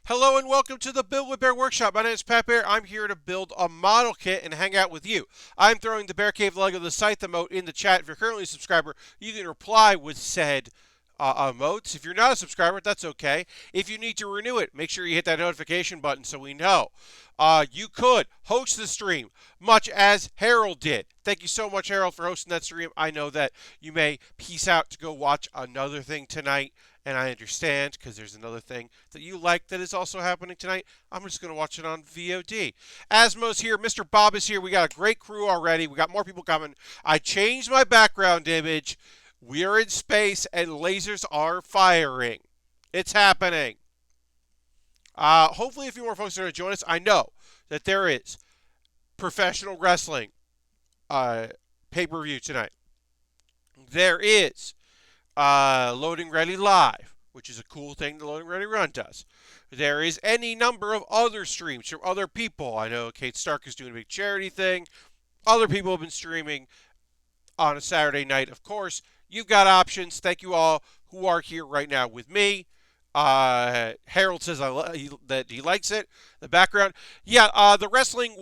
Hello and welcome to the Build with Bear Workshop. My name is Pat Baer. I'm here to build a model kit and hang out with you. I'm throwing the Bear Cave Lego the Scythe emote in the chat. If you're currently a subscriber, you can reply with said emotes. If you're not a subscriber, that's okay. If you need to renew it, make sure you hit that notification button so we know. You could host the stream, much as Harold did. Thank you so much, Harold, for hosting that stream. I know that you may peace out to go watch another thing tonight. And I understand because there's another thing that you like that is also happening tonight. I'm just going to watch it on VOD. Asmo's here. Mr. Bob is here. We got a great crew already. We got more people coming. I changed my background image. We are in space and lasers are firing. It's happening. Hopefully a few more folks are going to join us. I know that there is professional wrestling pay-per-view tonight. There is Loading Ready Live, which is a cool thing the Loading Ready Run does. There is any number of other streams from other people. I know Kate Stark is doing a big charity thing. Other people have been streaming on a Saturday night, of course. You've got options. Thank you all who are here right now with me. Harold says that he likes it. The background. Yeah, the wrestling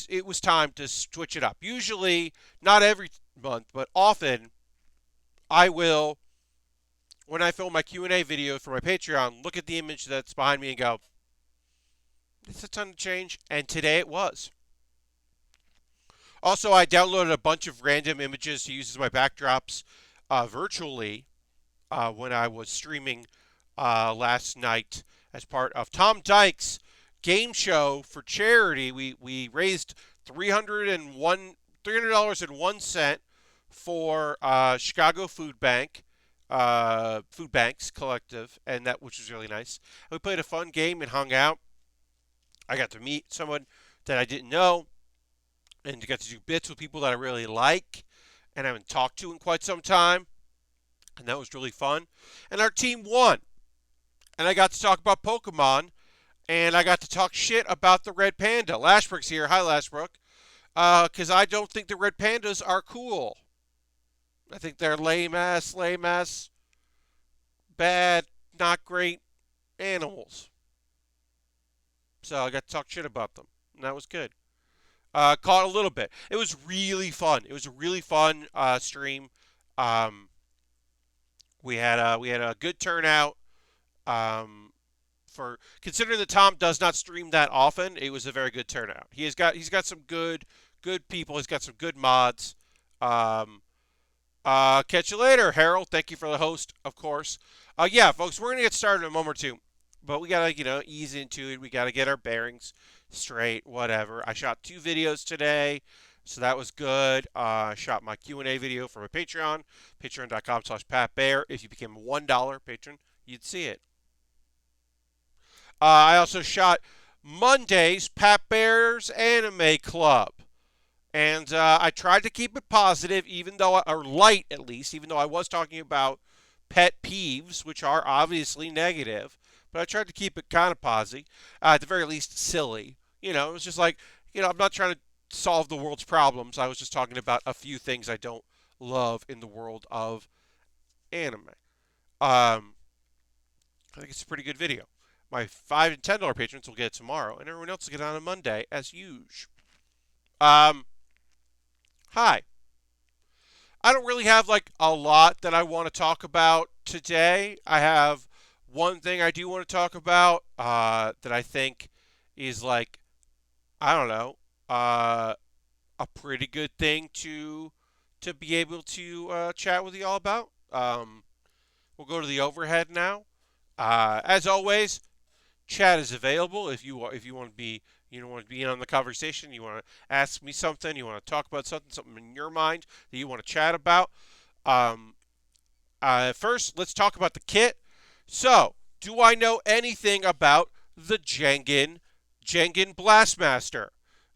it was time to switch it up. Usually, not every month, but often, I will, when I film my Q&A video for my Patreon, look at the image that's behind me and go, it's a ton of change, and today it was. Also, I downloaded a bunch of random images to use as my backdrops virtually when I was streaming last night as part of Tom Dyke's game show for charity. We raised $300.01 for Chicago Food Bank. Food Banks Collective, and which was really nice. We played a fun game and hung out. I got to meet someone that I didn't know, and got to do bits with people that I really like, and I haven't talked to in quite some time, and that was really fun. And our team won, and I got to talk about Pokemon, and I got to talk shit about the Red Panda. Lashbrook's here. Hi, Lashbrook. Because I don't think the Red Pandas are cool. I think they're lame ass, bad, not great animals. So I got to talk shit about them, and that was good. Caught a little bit. It was really fun. It was a really fun stream. We had a good turnout. For considering that Tom does not stream that often, it was a very good turnout. He's got some good people. He's got some good mods. Catch you later, Harold. Thank you for the host, of course. Yeah, folks, we're going to get started in a moment or two. But we got to, ease into it. We got to get our bearings straight, whatever. I shot 2 videos today, so that was good. I shot my Q&A video for my Patreon, patreon.com/PatBaer. If you became a $1 patron, you'd see it. I also shot Monday's Pat Baer's Anime Club. And I tried to keep it positive, or light at least, even though I was talking about pet peeves, which are obviously negative. But I tried to keep it kind of posy, at the very least silly. It was just like, I'm not trying to solve the world's problems. I was just talking about a few things I don't love in the world of anime. I think it's a pretty good video. My $5 and $10 patrons will get it tomorrow, and everyone else will get it on a Monday, as usual. Hi. I don't really have a lot that I want to talk about today. I have one thing I do want to talk about that I think is I don't know, a pretty good thing to be able to chat with you all about. We'll go to the overhead now. As always, chat is available if you want to be. You don't want to be in on the conversation. You want to ask me something. You want to talk about something in your mind that you want to chat about. First, let's talk about the kit. So, do I know anything about the Jengan Blastmaster?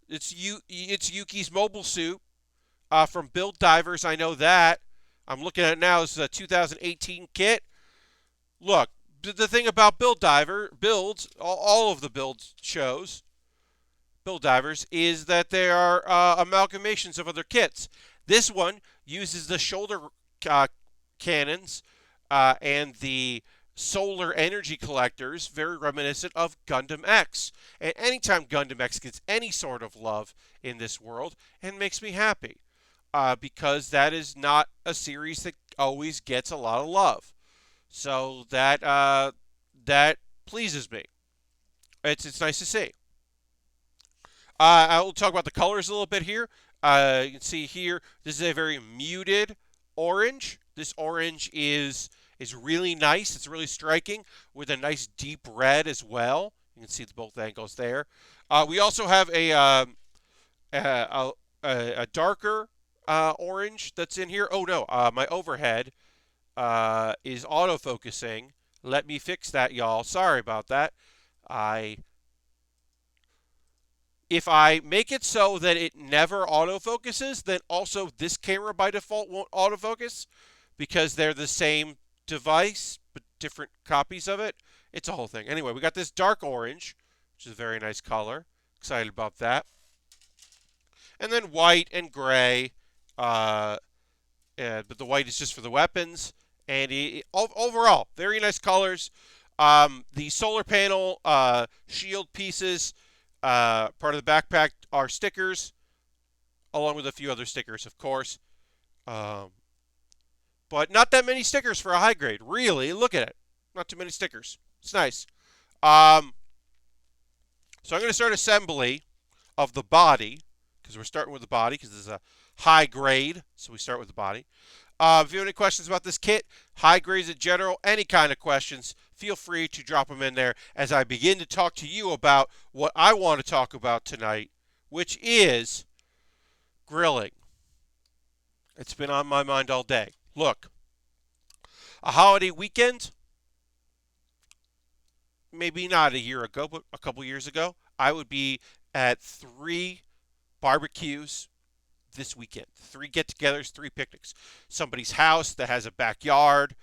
It's Yuki's mobile suit from Build Divers. I know that. I'm looking at it now. This is a 2018 kit. Look, the thing about builds, all of the build shows, Build Divers, is that they are amalgamations of other kits. This one uses the shoulder cannons and the solar energy collectors, very reminiscent of Gundam X. And anytime Gundam X gets any sort of love in this world, it makes me happy. Because that is not a series that always gets a lot of love. So that pleases me. It's nice to see. I will talk about the colors a little bit here. You can see here, this is a very muted orange. This orange is really nice. It's really striking with a nice deep red as well. You can see both angles there. We also have a, a darker orange that's in here. Oh no, my overhead is autofocusing. Let me fix that, y'all. Sorry about that. I If I make it so that it never autofocuses, then also this camera by default won't autofocus because they're the same device but different copies of it. It's a whole thing. Anyway, we got this dark orange, which is a very nice color. Excited about that. And then white and gray, uh, but the white is just for the weapons. And overall, very nice colors. The solar panel shield pieces, part of the backpack are stickers, along with a few other stickers, of course. Um, but not that many stickers for a high grade. Really, look at it. Not too many stickers. It's nice. Um, so I'm going to start assembly of the body, because we're starting with the body, because this is a high grade, so we start with the body. If you have any questions about this kit, high grades in general, any kind of questions, feel free to drop them in there as I begin to talk to you about what I want to talk about tonight, which is grilling. It's been on my mind all day. Look, a holiday weekend, maybe not a year ago, but a couple years ago, I would be at 3 barbecues this weekend. 3 get-togethers, 3 picnics. Somebody's house that has a backyard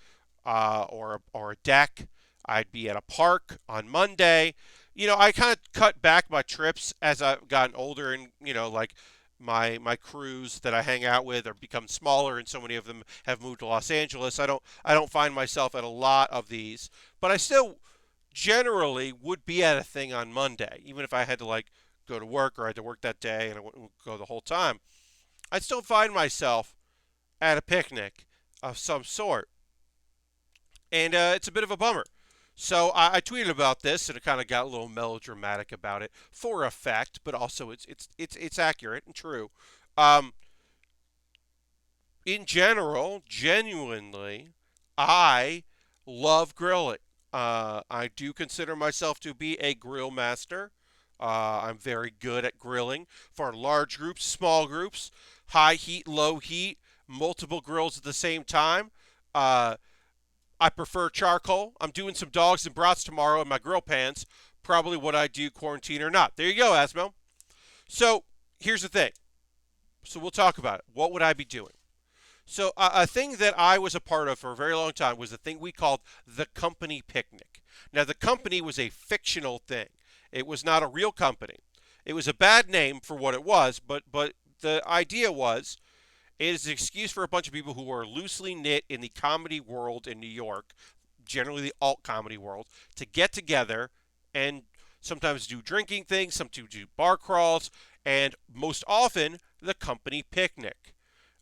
or a deck. I'd be at a park on Monday. I kind of cut back my trips as I've gotten older, and like my crews that I hang out with are become smaller, and so many of them have moved to Los Angeles. I don't find myself at a lot of these, but I still generally would be at a thing on Monday, even if I had to go to work or I had to work that day and I wouldn't go the whole time. I'd still find myself at a picnic of some sort. And it's a bit of a bummer. So I tweeted about this, and it kind of got a little melodramatic about it for effect, but also it's accurate and true. Um, in general, genuinely, I love grilling. I do consider myself to be a grill master. I'm very good at grilling for large groups, small groups, high heat, low heat, multiple grills at the same time. Uh, I prefer charcoal. I'm doing some dogs and brats tomorrow in my grill pans. Probably what I do, quarantine or not. There you go, Asmo. So here's the thing. So we'll talk about it. What would I be doing? So a thing that I was a part of for a very long time was a thing we called the company picnic. Now the company was a fictional thing. It was not a real company. It was a bad name for what it was, but the idea was it is an excuse for a bunch of people who are loosely knit in the comedy world in New York, generally the alt comedy world, to get together and sometimes do drinking things, sometimes do bar crawls, and most often the company picnic.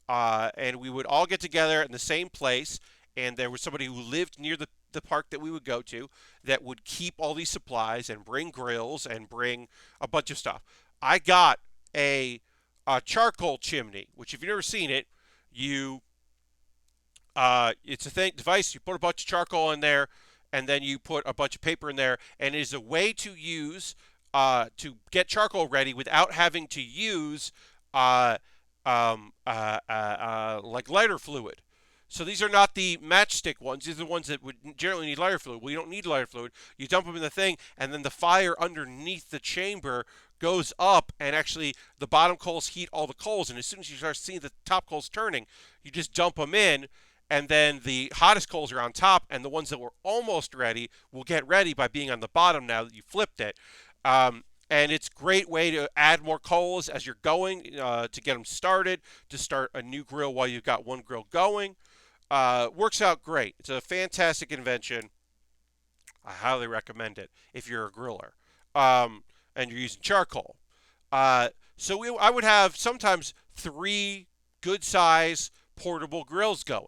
And we would all get together in the same place, and there was somebody who lived near the park that we would go to that would keep all these supplies and bring grills and bring a bunch of stuff. I got a charcoal chimney, which if you've never seen it, it's a device. You put a bunch of charcoal in there, and then you put a bunch of paper in there, and it is a way to use to get charcoal ready without having to use uh, like lighter fluid. So these are not the matchstick ones. These are the ones that would generally need lighter fluid. Well, you don't need lighter fluid. You dump them in the thing, and then the fire underneath the chamber goes up, and actually the bottom coals heat all the coals. And as soon as you start seeing the top coals turning, you just dump them in, and then the hottest coals are on top, and the ones that were almost ready will get ready by being on the bottom now that you flipped it. And it's a great way to add more coals as you're going to get them started, to start a new grill while you've got one grill going. Works out great. It's a fantastic invention. I highly recommend it if you're a griller, um, and you're using charcoal. I would have sometimes three good size portable grills going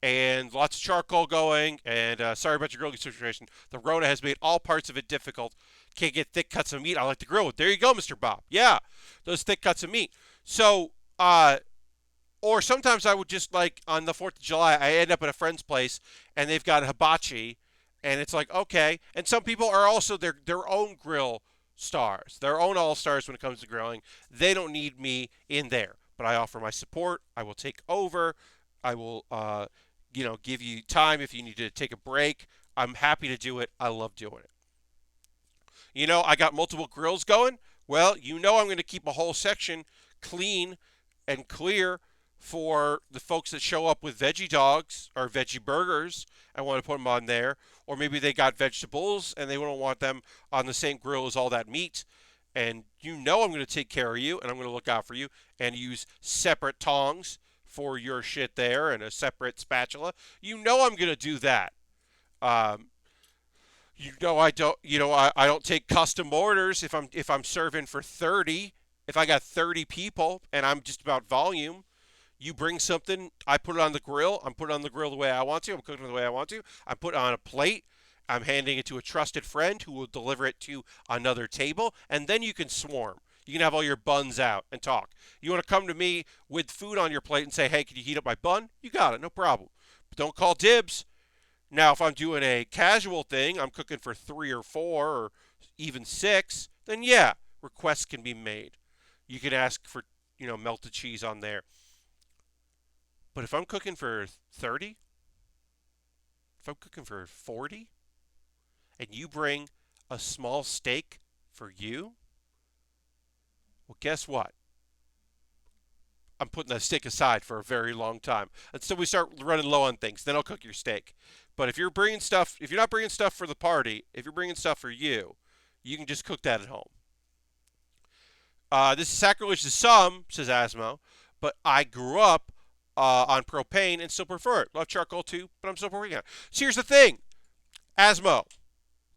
and lots of charcoal going. And sorry about your grilling situation. The Rona has made all parts of it difficult. Can't get thick cuts of meat. I like to grill it. There you go, Mr. Bob. Yeah, those thick cuts of meat. So, or sometimes I would just like on the 4th of July, I end up at a friend's place and they've got hibachi, and it's like okay. And some people are also their own grill stars, their own all stars when it comes to grilling. They don't need me in there, but I offer my support. I will take over. I will, give you time if you need to take a break. I'm happy to do it. I love doing it. I got multiple grills going. Well, I'm going to keep a whole section clean and clear for the folks that show up with veggie dogs or veggie burgers. I want to put them on there. Or maybe they got vegetables and they don't want them on the same grill as all that meat. And I'm going to take care of you and I'm going to look out for you and use separate tongs for your shit there and a separate spatula. I'm going to do that. Um, I don't take custom orders if I'm serving for 30. If I got 30 people and I'm just about volume, you bring something, I put it on the grill. I'm putting it on the grill the way I want to. I'm cooking it the way I want to. I put it on a plate. I'm handing it to a trusted friend who will deliver it to another table, and then you can swarm. You can have all your buns out and talk. You want to come to me with food on your plate and say, "Hey, can you heat up my bun?" You got it, no problem. But don't call dibs. Now, if I'm doing a casual thing, I'm cooking for 3 or 4 or even 6, then yeah, requests can be made. You can ask for, melted cheese on there. But if I'm cooking for 30, if I'm cooking for 40, and you bring a small steak for you, well, guess what? I'm putting that steak aside for a very long time until we start running low on things. Then I'll cook your steak. But if you're not bringing stuff for the party, if you're bringing stuff for you, you can just cook that at home. This is sacrilege to some, says Asmo, but I grew up on propane and still prefer it. Love charcoal too, but I'm still preferring it. So here's the thing, Asmo.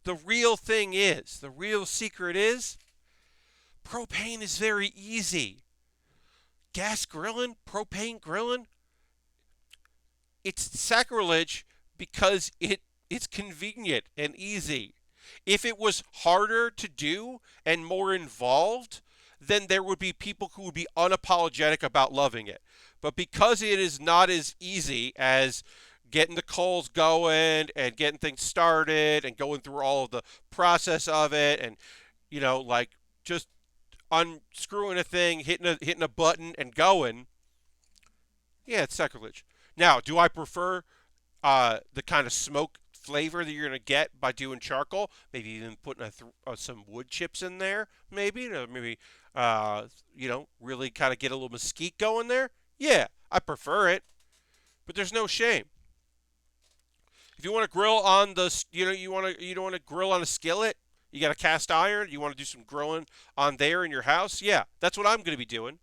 The real secret is, propane is very easy. Gas grilling, propane grilling, it's sacrilege because it's convenient and easy. If it was harder to do and more involved, then there would be people who would be unapologetic about loving it. But because it is not as easy as getting the coals going and getting things started and going through all of the process of it and like just unscrewing a thing, hitting a button and going, yeah, it's sacrilege. Now, do I prefer the kind of smoke flavor that you're going to get by doing charcoal? Maybe even putting some wood chips in there. Maybe really kind of get a little mesquite going there. Yeah, I prefer it, but there's no shame. If you want to grill on you don't want to grill on a skillet. You got a cast iron. You want to do some grilling on there in your house. Yeah, that's what I'm going to be doing.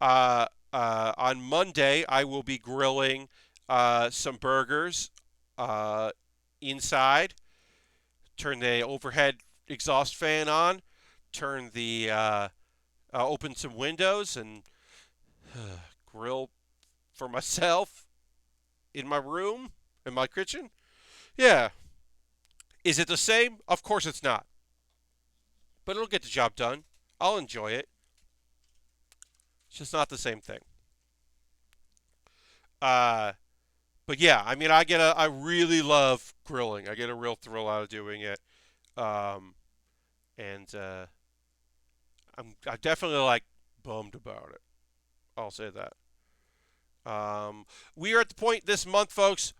On Monday, I will be grilling some burgers inside. Turn the overhead exhaust fan on. Turn the open some windows and grill for myself in my room, in my kitchen. Yeah. Is it the same? Of course it's not. But it'll get the job done. I'll enjoy it. It's just not the same thing. Uh, but yeah, I mean, I really love grilling. I get a real thrill out of doing it. Um, and I definitely like bummed about it. I'll say that. We are at the point this month, folks.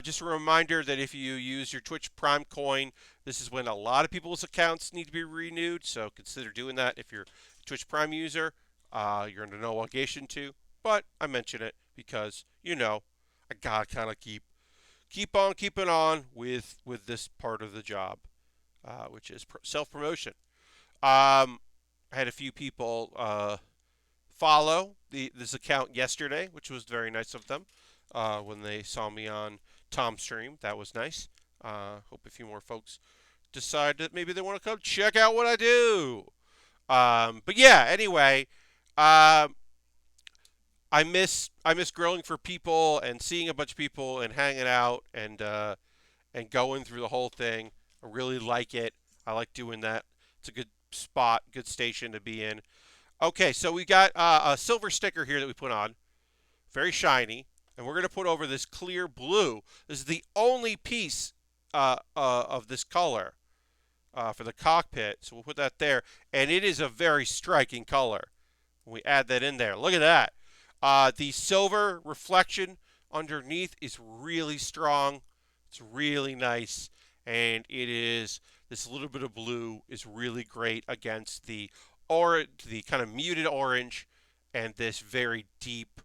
Just a reminder that if you use your Twitch Prime coin, this is when a lot of people's accounts need to be renewed. So consider doing that if you're a Twitch Prime user. You're under no obligation to, but I mention it because I gotta kind of keep on keeping on with this part of the job, which is self promotion. I had a few people follow this account yesterday, which was very nice of them. When they saw me on Tom's stream, that was nice. Hope a few more folks decide that maybe they want to come check out what I do. But yeah, anyway, um, I miss grilling for people and seeing a bunch of people and hanging out and going through the whole thing. I really like it. I like doing that. It's a good spot, good station to be in. Okay, so we got a silver sticker here that we put on, very shiny, and we're gonna put over this clear blue. This is the only piece of this color for the cockpit, so we'll put that there, and it is a very striking color. We add that in there. Look at that. The silver reflection underneath is really strong. It's really nice, and it is this little bit of blue is really great against the kind of muted orange, and this very deep,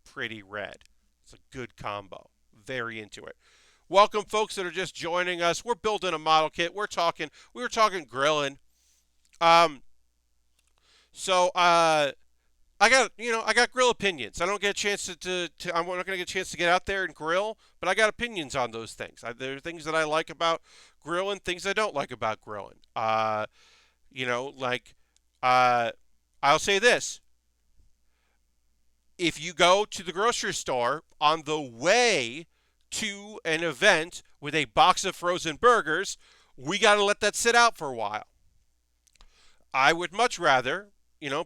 pretty red. It's a good combo. Very into it. Welcome, folks that are just joining us. We're building a model kit. We were talking grilling. Um, so I got grill opinions. I don't get a chance I'm not going to get a chance to get out there and grill, but I got opinions on those things. There are things that I like about grilling, things I don't like about grilling. You know, like, uh, I'll say this. If you go to the grocery store on the way to an event with a box of frozen burgers, we got to let that sit out for a while. I would much rather,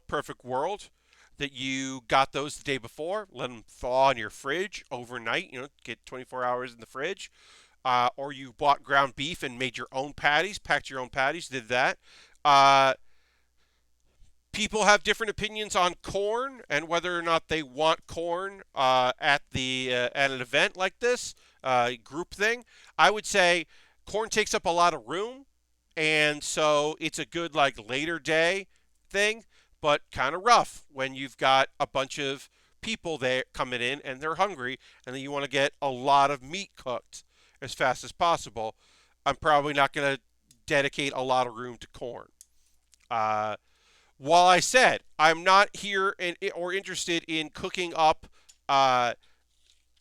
perfect world, that you got those the day before, let them thaw in your fridge overnight, get 24 hours in the fridge, or you bought ground beef and made your own patties, packed your own patties, did that. Uh, People have different opinions on corn and whether or not they want corn at an event like this group thing. I would say corn takes up a lot of room, and so it's a good like later day thing, but kind of rough when you've got a bunch of people there coming in and they're hungry, and then you want to get a lot of meat cooked as fast as possible. I'm probably not going to dedicate a lot of room to corn. Uh, while I said I'm not here or interested in cooking up uh,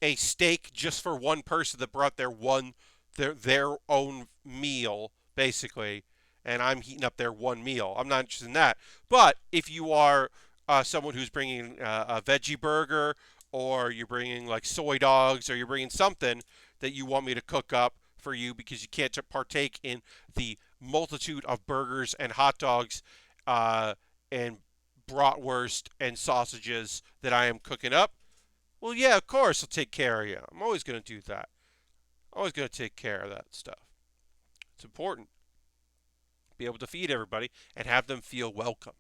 a steak just for one person that brought their own meal basically, and I'm heating up their one meal. I'm not interested in that. But if you are someone who's bringing a veggie burger, or you're bringing like soy dogs, or you're bringing something that you want me to cook up for you because you can't partake in the multitude of burgers and hot dogs uh, and bratwurst and sausages that I am cooking up, well, yeah, of course I'll take care of you. I'm always going to do that. Always going to take care of that stuff. It's important. Be able to feed everybody and have them feel welcome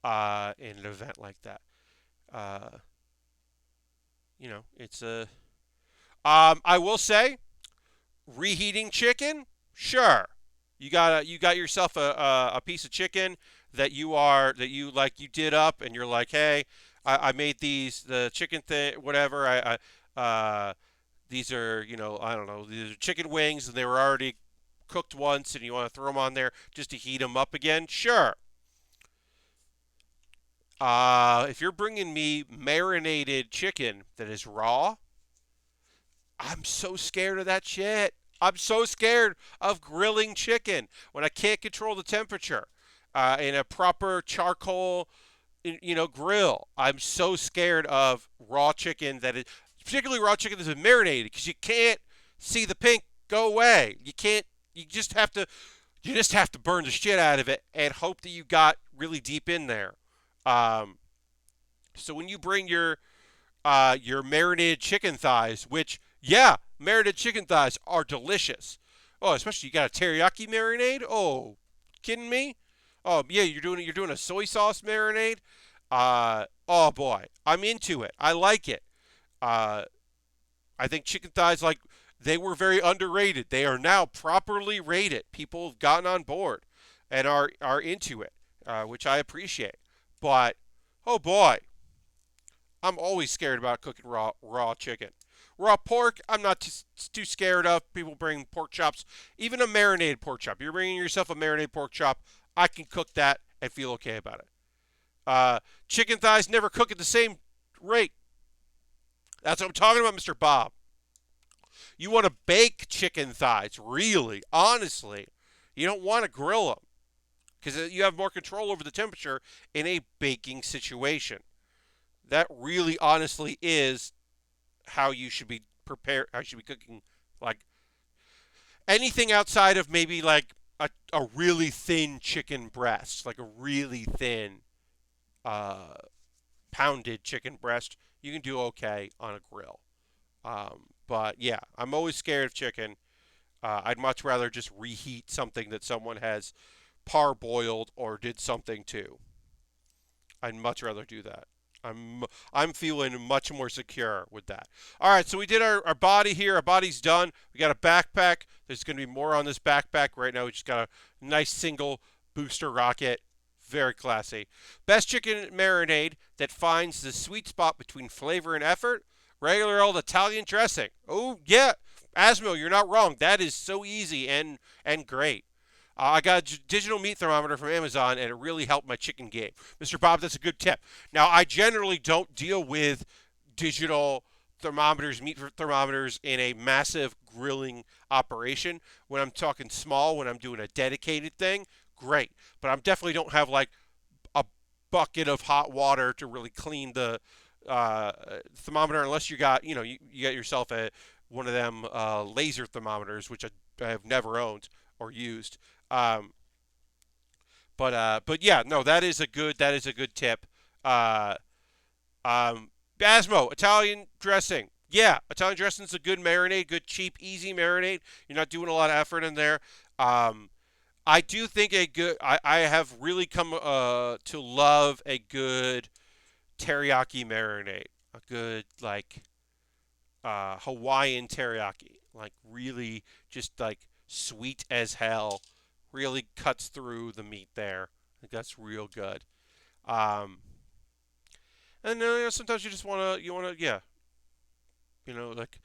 in an event like that. Uh, it's a. I will say, reheating chicken, sure. You got yourself a piece of chicken that you did up, and you're like, hey, I made the chicken thing, whatever. These are, I don't know, these are chicken wings, and they were already cooked once, and you want to throw them on there just to heat them up again. Sure. If you're bringing me marinated chicken that is raw, I'm so scared of that shit. I'm so scared of grilling chicken when I can't control the temperature in a proper charcoal, grill. I'm so scared of raw chicken particularly raw chicken that's been marinated, because you can't see the pink go away. You can't. You just have to. You just have to burn the shit out of it and hope that you got really deep in there. Um, so when you bring your marinated chicken thighs, which, yeah, marinated chicken thighs are delicious. Oh, especially you got a teriyaki marinade. Oh, kidding me? Oh yeah, you're doing a soy sauce marinade. Oh boy, I'm into it. I like it. Uh, I think chicken thighs, like, they were very underrated. They are now properly rated. People have gotten on board and are into it, which I appreciate. But oh boy, I'm always scared about cooking raw chicken. Raw pork, I'm not too scared of. People bring pork chops, even a marinated pork chop. You're bringing yourself a marinated pork chop, I can cook that and feel okay about it. Chicken thighs never cook at the same rate. That's what I'm talking about, Mr. Bob. You want to bake chicken thighs, really, honestly. You don't want to grill them because you have more control over the temperature in a baking situation. That really, honestly, is how you should be prepared. How you should be cooking, like anything outside of maybe like a really thin chicken breast, like a really thin uh, pounded chicken breast. You can do okay on a grill. But yeah, I'm always scared of chicken. I'd much rather just reheat something that someone has parboiled or did something to. I'd much rather do that. I'm I'm feeling much more secure with that. All right, so we did our body here. Our body's done. We got a backpack. There's going to be more on this backpack right now. We just got a nice single booster rocket. Very classy. Best chicken marinade that finds the sweet spot between flavor and effort. Regular old Italian dressing. Oh yeah, Asmo, you're not wrong. That is so easy and great. I got a digital meat thermometer from Amazon, and it really helped my chicken game. Mr. Bob, that's a good tip. Now, I generally don't deal with digital thermometers, meat thermometers, in a massive grilling operation. When I'm talking small, when I'm doing a dedicated thing, great. But I definitely don't have like a bucket of hot water to really clean the uh, thermometer, unless you got, you got yourself one of them laser thermometers, which I have never owned or used. Um, but yeah, no, that is a good tip. Uh, Basmo, Italian dressing. Yeah, Italian dressing is a good marinade, good cheap, easy marinade. You're not doing a lot of effort in there. Um, I do think a good. I have really come to love a good teriyaki marinade. A good like Hawaiian teriyaki, like really just like sweet as hell. Really cuts through the meat there. I think that's real good. Um, and sometimes you just yeah, like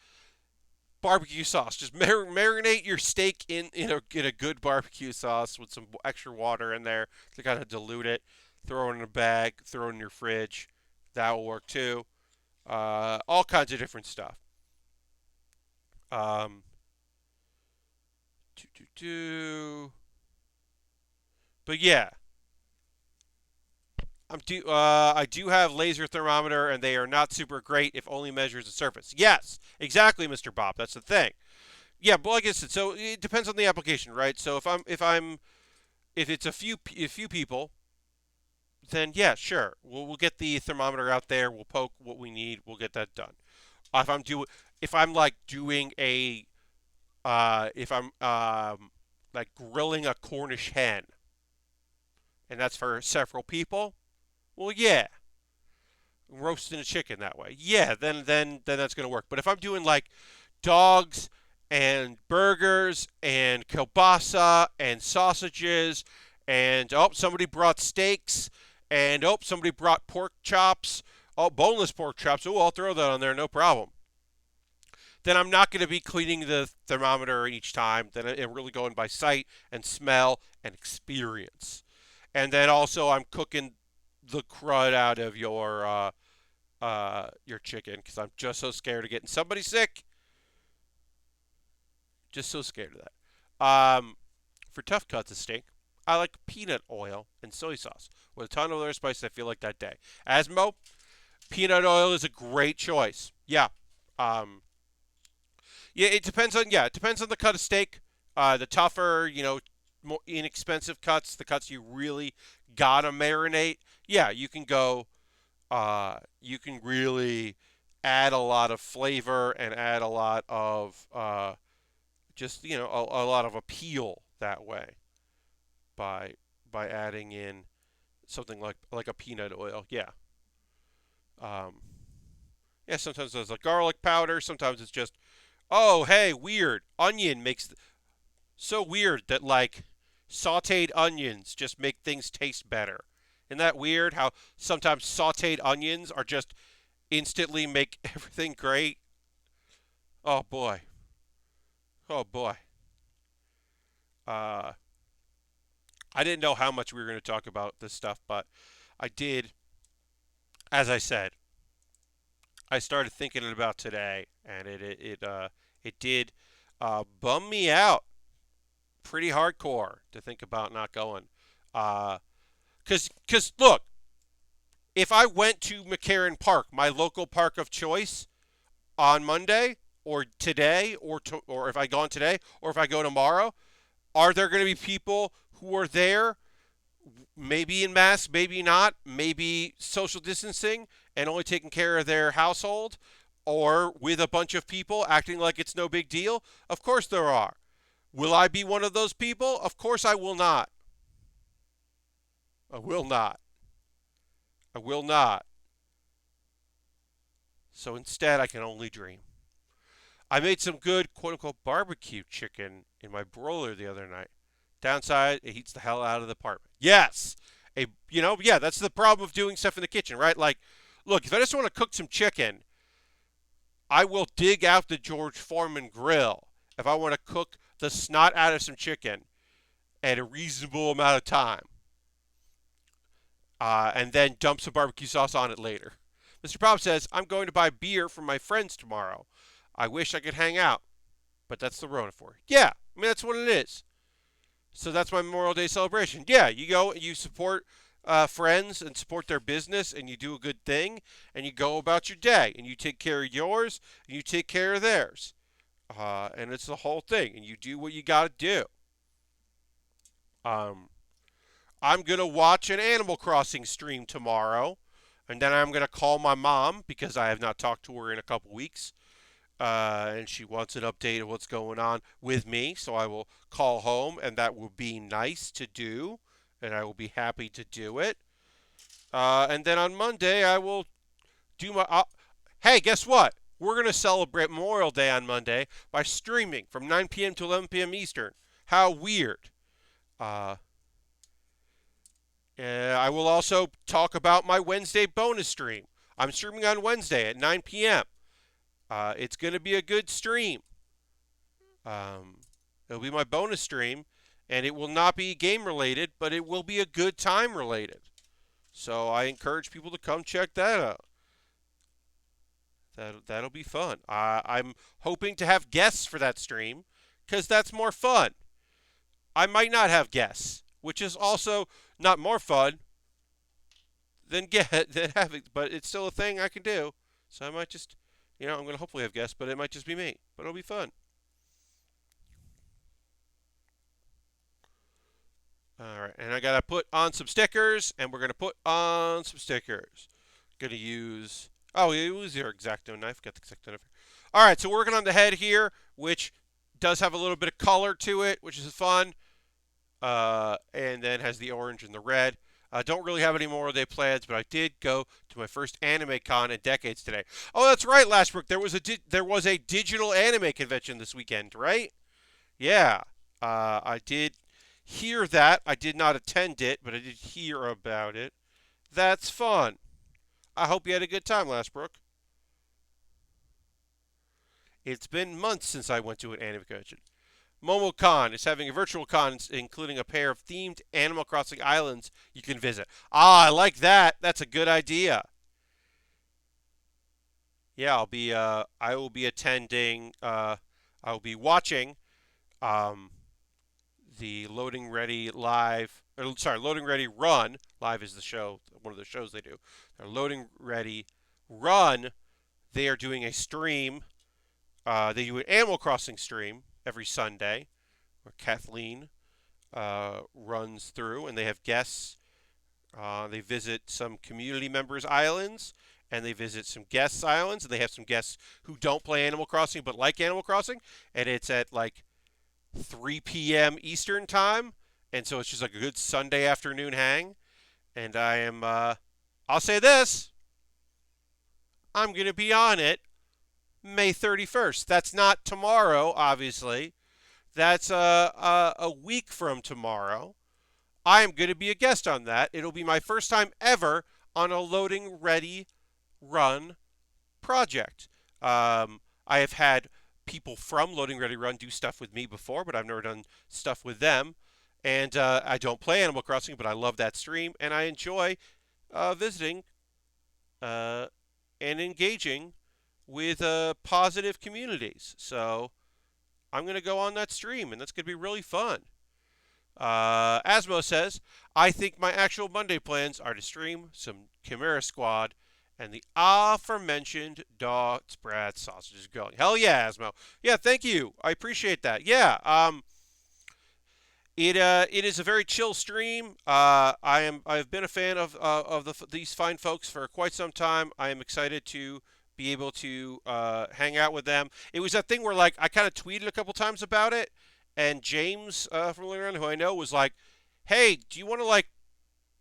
barbecue sauce. Just marinate your steak in a good barbecue sauce with some extra water in there to kind of dilute it. Throw it in a bag. Throw it in your fridge. That will work too. All kinds of different stuff. Um, do, do, do. But yeah, I do have laser thermometer, and they are not super great if only measures the surface. Yes, exactly, Mr. Bob. That's the thing. Yeah, but like I said, so it depends on the application, right? So if it's a few people, then yeah, sure, we'll get the thermometer out there. We'll poke what we need. We'll get that done. If I'm like doing a if I'm like grilling a Cornish hen, and that's for several people, well, yeah, roasting a chicken that way. Yeah, then that's gonna work. But if I'm doing like dogs and burgers and kielbasa and sausages and somebody brought steaks and somebody brought pork chops, boneless pork chops. Oh, I'll throw that on there, no problem. Then I'm not going to be cleaning the thermometer each time. Then I'm really going by sight and smell and experience. And then also I'm cooking the crud out of your chicken because I'm just so scared of getting somebody sick. Just so scared of that. For tough cuts of steak, I like peanut oil and soy sauce with a ton of other spices. I feel like that day. Asmo, peanut oil is a great choice. Yeah. Um, yeah, it depends on the cut of steak. The tougher, more inexpensive cuts, the cuts you really gotta marinate. Yeah, you can really add a lot of flavor and add a lot of just a lot of appeal that way by adding in something like a peanut oil. Yeah. Um, yeah. Sometimes there's like garlic powder. Sometimes it's just oh hey weird onion makes so weird that like sautéed onions just make things taste better. Isn't that weird how sometimes sautéed onions are just instantly make everything great? Oh boy. Oh boy. Uh, I didn't know how much we were going to talk about this stuff, but I did. As I said, I started thinking about today, and It did bum me out pretty hardcore to think about not going. Because look, if I went to McCarran Park, my local park of choice, on Monday or today, or if I go on today, or if I go tomorrow, are there going to be people who are there, maybe in mass, maybe not, maybe social distancing and only taking care of their household, or with a bunch of people acting like it's no big deal? Of course there are. Will I be one of those people? Of course I will not. I will not. I will not. So instead, I can only dream. I made some good quote unquote barbecue chicken in my broiler the other night. Downside, it heats the hell out of the apartment. Yes. Yeah, that's the problem of doing stuff in the kitchen, right? Like, look, if I just want to cook some chicken, I will dig out the George Foreman grill if I want to cook the snot out of some chicken at a reasonable amount of time, and then dump some barbecue sauce on it later. Mr. Pop says, I'm going to buy beer from my friends tomorrow. I wish I could hang out, but that's the Rona for you. Yeah, I mean, that's what it is. So that's my Memorial Day celebration. Yeah, you go and you support friends and support their business, and you do a good thing, and you go about your day, and you take care of yours, and you take care of theirs. And it's the whole thing, and you do what you got to do. Um, I'm going to watch an Animal Crossing stream tomorrow, and then I'm going to call my mom because I have not talked to her in a couple weeks. And she wants an update of what's going on with me. So I will call home, and that will be nice to do, and I will be happy to do it. And then on Monday, I will do my. Hey, guess what? We're going to celebrate Memorial Day on Monday by streaming from 9 p.m. to 11 p.m. Eastern. How weird. Uh, I will also talk about my Wednesday bonus stream. I'm streaming on Wednesday at 9 p.m. It's going to be a good stream. It'll be my bonus stream, and it will not be game related, but it will be a good time related. So I encourage people to come check that out. That'll be fun. I'm hoping to have guests for that stream because that's more fun. I might not have guests, which is also not more fun than having, but it's still a thing I can do. So I might just, I'm going to hopefully have guests, but it might just be me. But it'll be fun. All right, and I got to put on some stickers, and we're going to put on some stickers. Going to use, use your X-Acto knife. Got the X-Acto knife. All right, so working on the head here, which does have a little bit of color to it, which is fun. And then has the orange and the red. Don't really have any Memorial Day plans, but I did go to my first anime con in decades today. Oh, that's right, Lashbrook. There was a digital anime convention this weekend, right? Yeah. I did hear that. I did not attend it, but I did hear about it. That's fun. I hope you had a good time, Lashbrook. It's been months since I went to an anime convention. MomoCon is having a virtual con, including a pair of themed Animal Crossing islands you can visit. I like that. That's a good idea. Yeah, I will be attending. I will be watching um, the Loading Ready Live. Loading Ready Run. Live is the show, one of the shows they do. Loading Ready Run. They are doing a stream. They do an Animal Crossing stream every Sunday, where Kathleen runs through, and they have guests. They visit some community members' islands, and they visit some guests' islands, and they have some guests who don't play Animal Crossing but like Animal Crossing, and it's at like 3 p.m. Eastern time, and so it's just like a good Sunday afternoon hang. And I'll say this, I'm going to be on it May 31st. That's not tomorrow, obviously. That's a week from tomorrow. I am going to be a guest on that. It'll be my first time ever on a Loading Ready Run project. I have had people from Loading Ready Run do stuff with me before, but I've never done stuff with them. And I don't play Animal Crossing, but I love that stream, and I enjoy visiting and engaging with positive communities. So I'm going to go on that stream, and that's going to be really fun. Asmo says, I think my actual Monday plans are to stream some Chimera Squad and the aforementioned Dots Brad sausages going. Hell yeah, Asmo. Yeah, thank you. I appreciate that. Yeah, it is a very chill stream. I've been a fan of these fine folks for quite some time. I am excited to be able to hang out with them. It was that thing where like I kind of tweeted a couple times about it, and James from Leon, who I know, was like, "Hey, do you want to like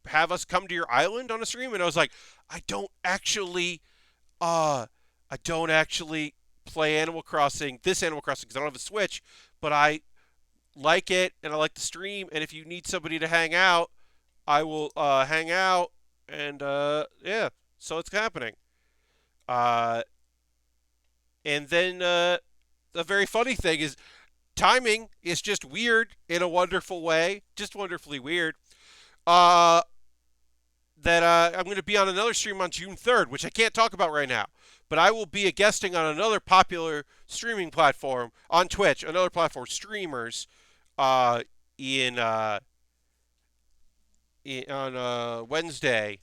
have us come to your island on a stream?" And I was like, "I don't actually, uh, I don't actually play Animal Crossing, this Animal Crossing, because I don't have a Switch, but I like it and I like the stream. And if you need somebody to hang out, I will hang out. And yeah, so it's happening. Uh, and then the very funny thing is timing is just weird in a wonderful way, just wonderfully weird. Uh, that I'm going to be on another stream on June 3rd, which I can't talk about right now. But I will be a guesting on another popular streaming platform on Twitch, another platform, streamers, uh, in on Wednesday,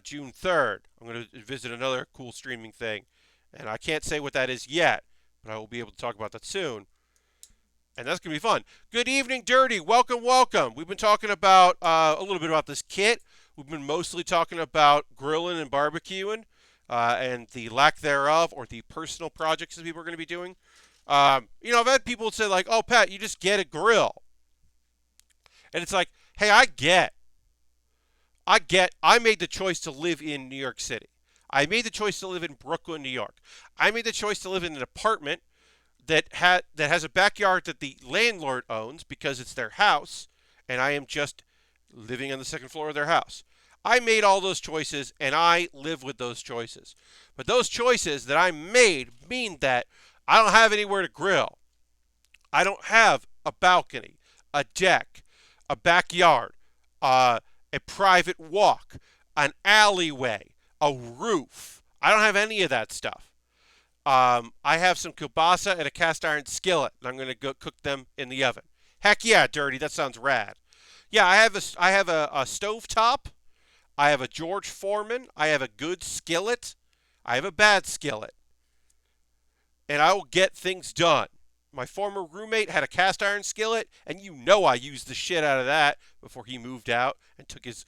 June 3rd. I'm going to visit another cool streaming thing. And I can't say what that is yet, but I will be able to talk about that soon. And that's going to be fun. Good evening, Dirty. Welcome, welcome. We've been talking about a little bit about this kit. We've been mostly talking about grilling and barbecuing and the lack thereof, or the personal projects that people are going to be doing. I've had people say, like, oh, Pat, you just get a grill. And it's like, hey, I made the choice to live in New York City. I made the choice to live in Brooklyn, New York. I made the choice to live in an apartment that has a backyard that the landlord owns because it's their house, and I am just living on the second floor of their house. I made all those choices, and I live with those choices. But those choices that I made mean that I don't have anywhere to grill. I don't have a balcony, a deck, a backyard, a private walk, an alleyway, a roof. I don't have any of that stuff. I have some kielbasa and a cast iron skillet, and I'm going to go cook them in the oven. Heck yeah, Dirty. That sounds rad. Yeah, I have a stove top. I have a George Foreman. I have a good skillet. I have a bad skillet, and I will get things done. My former roommate had a cast iron skillet, and you know I used the shit out of that before he moved out and took his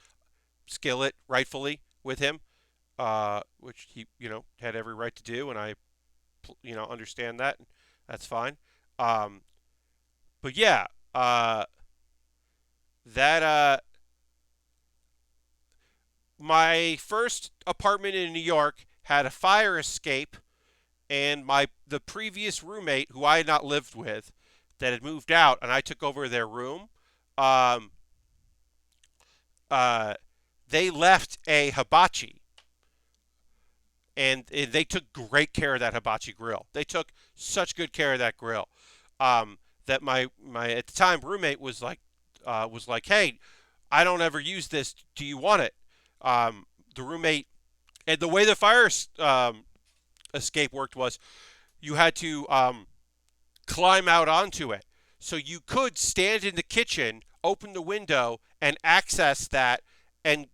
skillet rightfully with him, which he, had every right to do, and I, understand that. That's fine. Um, but yeah, that my first apartment in New York had a fire escape, and the previous roommate, who I had not lived with, that had moved out, and I took over their room. Um, uh, they left a hibachi, and they took great care of that hibachi grill. They took such good care of that grill, that my at the time roommate was like, hey, I don't ever use this. Do you want it? The roommate, and the way the fire escape worked was you had to climb out onto it. So you could stand in the kitchen, open the window, and access that. And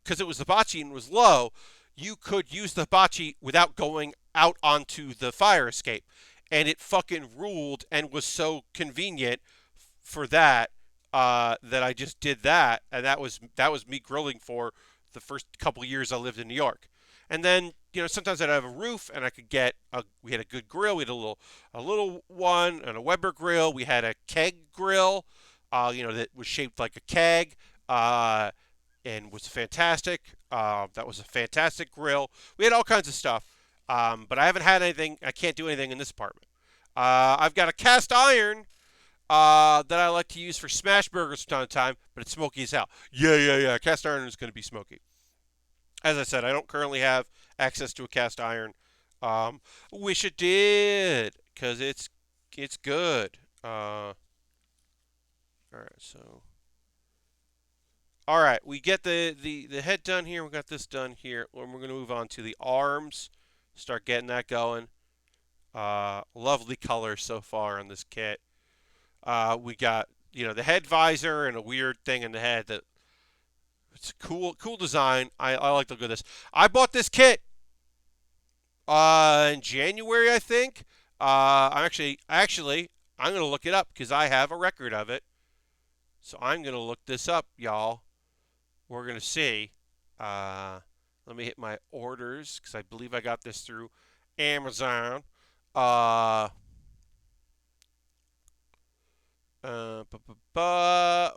because it was hibachi and was low, you could use the hibachi without going out onto the fire escape. And it fucking ruled and was so convenient for that, that I just did that. And that was me grilling for the first couple of years I lived in New York. And then, sometimes I'd have a roof, and we had a good grill. We had a little one and a Weber grill. We had a keg grill, that was shaped like a keg, and was fantastic. That was a fantastic grill. We had all kinds of stuff. But I haven't had anything. I can't do anything in this apartment. I've got a cast iron, that I like to use for smash burgers from time to time, but it's smoky as hell. Yeah, yeah, yeah. Cast iron is going to be smoky. As I said, I don't currently have access to a cast iron. Wish it did, because it's good. All right, so all right, we get the head done here. We got this done here, and we're going to move on to the arms Start getting that going. Lovely colors so far on this kit. We got the head visor and a weird thing in the head that it's a cool design. I like the look of this. I bought this kit in January, I think. I'm gonna look it up because I have a record of it. So I'm gonna look this up, y'all. We're gonna see. Uh, Let me hit my orders because I believe I got this through Amazon. Uh,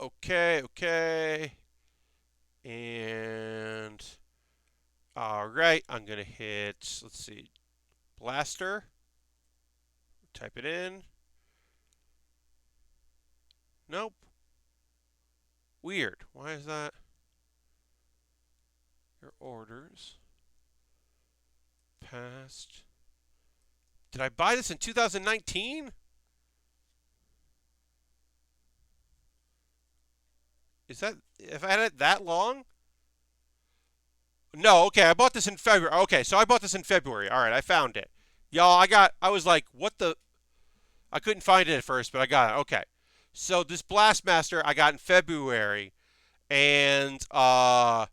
okay, okay. And all right, I'm gonna hit. Let's see, Blaster. Type it in. Nope. Weird. Why is that? Your orders. Past. Did I buy this in 2019? Is that if I had it that long? No, okay, I bought this in February. Okay, so I bought this in February. All right, I found it. Y'all, I was like, what the I couldn't find it at first, but I got it. Okay. So this Blastmaster I got in February and I'm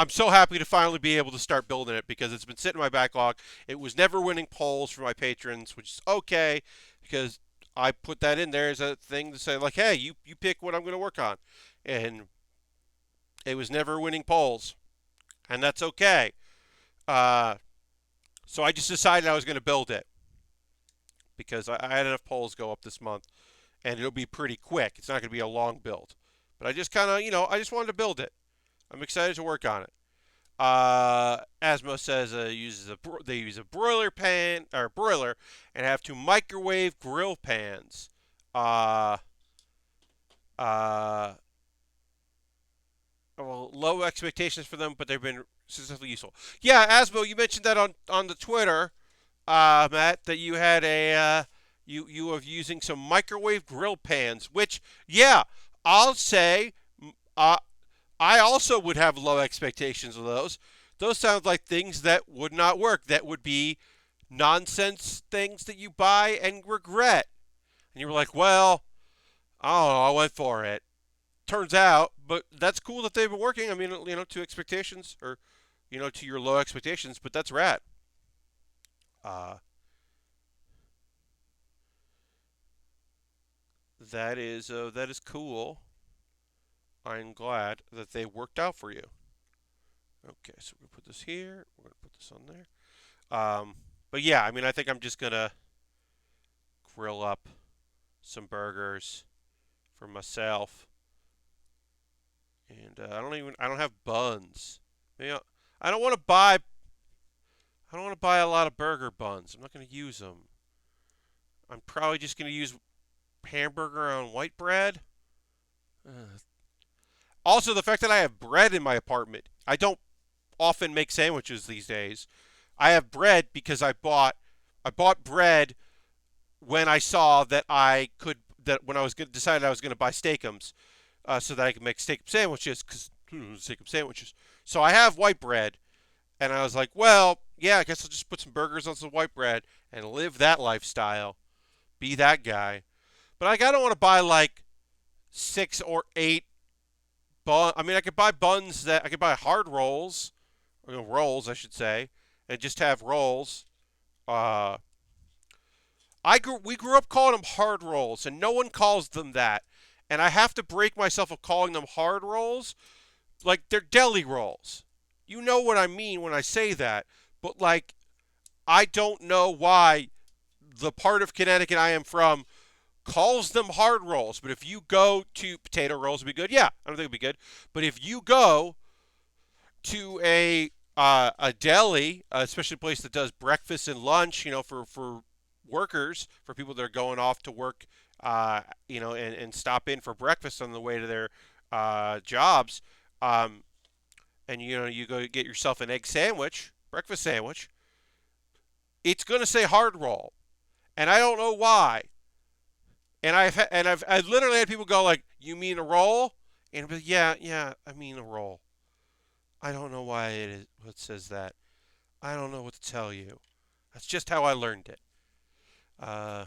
so happy to finally be able to start building it because it's been sitting in my backlog. It was never winning polls for my patrons, which is okay because I put that in there as a thing to say like, hey, you pick what I'm going to work on, and it was never winning polls, and that's okay. Uh, so I just decided I was going to build it because I had enough polls go up this month, and it'll be pretty quick. It's not going to be a long build, but I just kind of I just wanted to build it. I'm excited to work on it. Asmo says they use a broiler pan or broiler and have two microwave grill pans. Uh, uh, well, low expectations for them, but they've been successfully useful. Yeah, Asmo, you mentioned that on the Twitter, Matt, that you had you were using some microwave grill pans, which yeah, I'll say, uh, I also would have low expectations of those. Those sound like things that would not work. That would be nonsense things that you buy and regret. And you were like, well, I don't know, I went for it. Turns out, but that's cool that they've been working. I mean, to expectations or, to your low expectations, but that's rad. Uh, that is cool. I'm glad that they worked out for you. Okay, so we're gonna put this here. We're gonna put this on there. But yeah, I mean, I think I'm just gonna grill up some burgers for myself, and I don't have buns. Maybe I don't want to buy. I don't want to buy a lot of burger buns. I'm not gonna use them. I'm probably just gonna use hamburger on white bread. Also, the fact that I have bread in my apartment. I don't often make sandwiches these days. I have bread because I bought bread when I saw that I could that when I was decided I was going to buy steakums so that I could make steak sandwiches because steakum sandwiches. So I have white bread, and I was like, well, yeah, I guess I'll just put some burgers on some white bread and live that lifestyle, be that guy. But I don't want to buy like 6 or 8 bun. I mean, I could buy buns that I could buy hard rolls, or rolls, I should say, and just have rolls. Uh, we grew up calling them hard rolls, and no one calls them that. And I have to break myself of calling them hard rolls, like they're deli rolls. You know what I mean when I say that, but like I don't know why the part of Connecticut I am from calls them hard rolls. But if you go to potato rolls, would be good. Yeah, I don't think it'd be good. But if you go to a deli, especially a place that does breakfast and lunch, for workers, for people that are going off to work, and stop in for breakfast on the way to their jobs, um, and you go get yourself an egg sandwich, breakfast sandwich, it's going to say hard roll, and I don't know why. And I've literally had people go like, "You mean a roll?" And I'll be like, yeah, I mean a roll. I don't know why it says that. I don't know what to tell you. That's just how I learned it. Uh,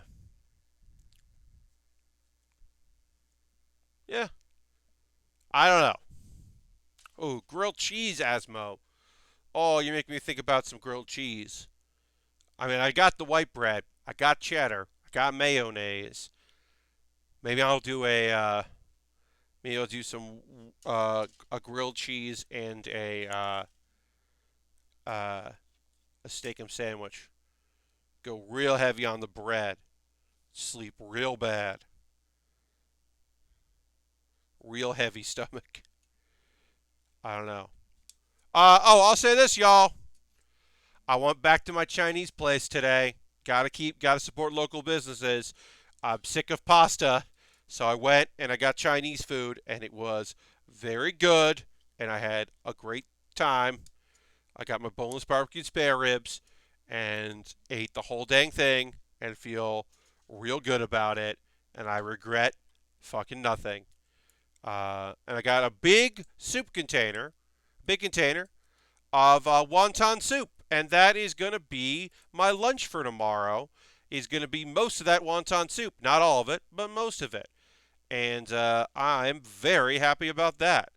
yeah, I don't know. Oh, grilled cheese, Asmo. Oh, you make me think about some grilled cheese. I mean, I got the white bread. I got cheddar. I got mayonnaise. Maybe I'll do maybe I'll do some a grilled cheese and uh, a steak and sandwich. Go real heavy on the bread. Sleep real bad. Real heavy stomach. I don't know. I'll say this, y'all. I went back to my Chinese place today. Gotta support local businesses. I'm sick of pasta, so I went and I got Chinese food, and it was very good, and I had a great time. I got my boneless barbecue spare ribs, and ate the whole dang thing, and feel real good about it, and I regret fucking nothing. And I got a big container of wonton soup, and that is going to be my lunch for tomorrow. Is going to be most of that wonton soup, not all of it, but most of it, and I'm very happy about that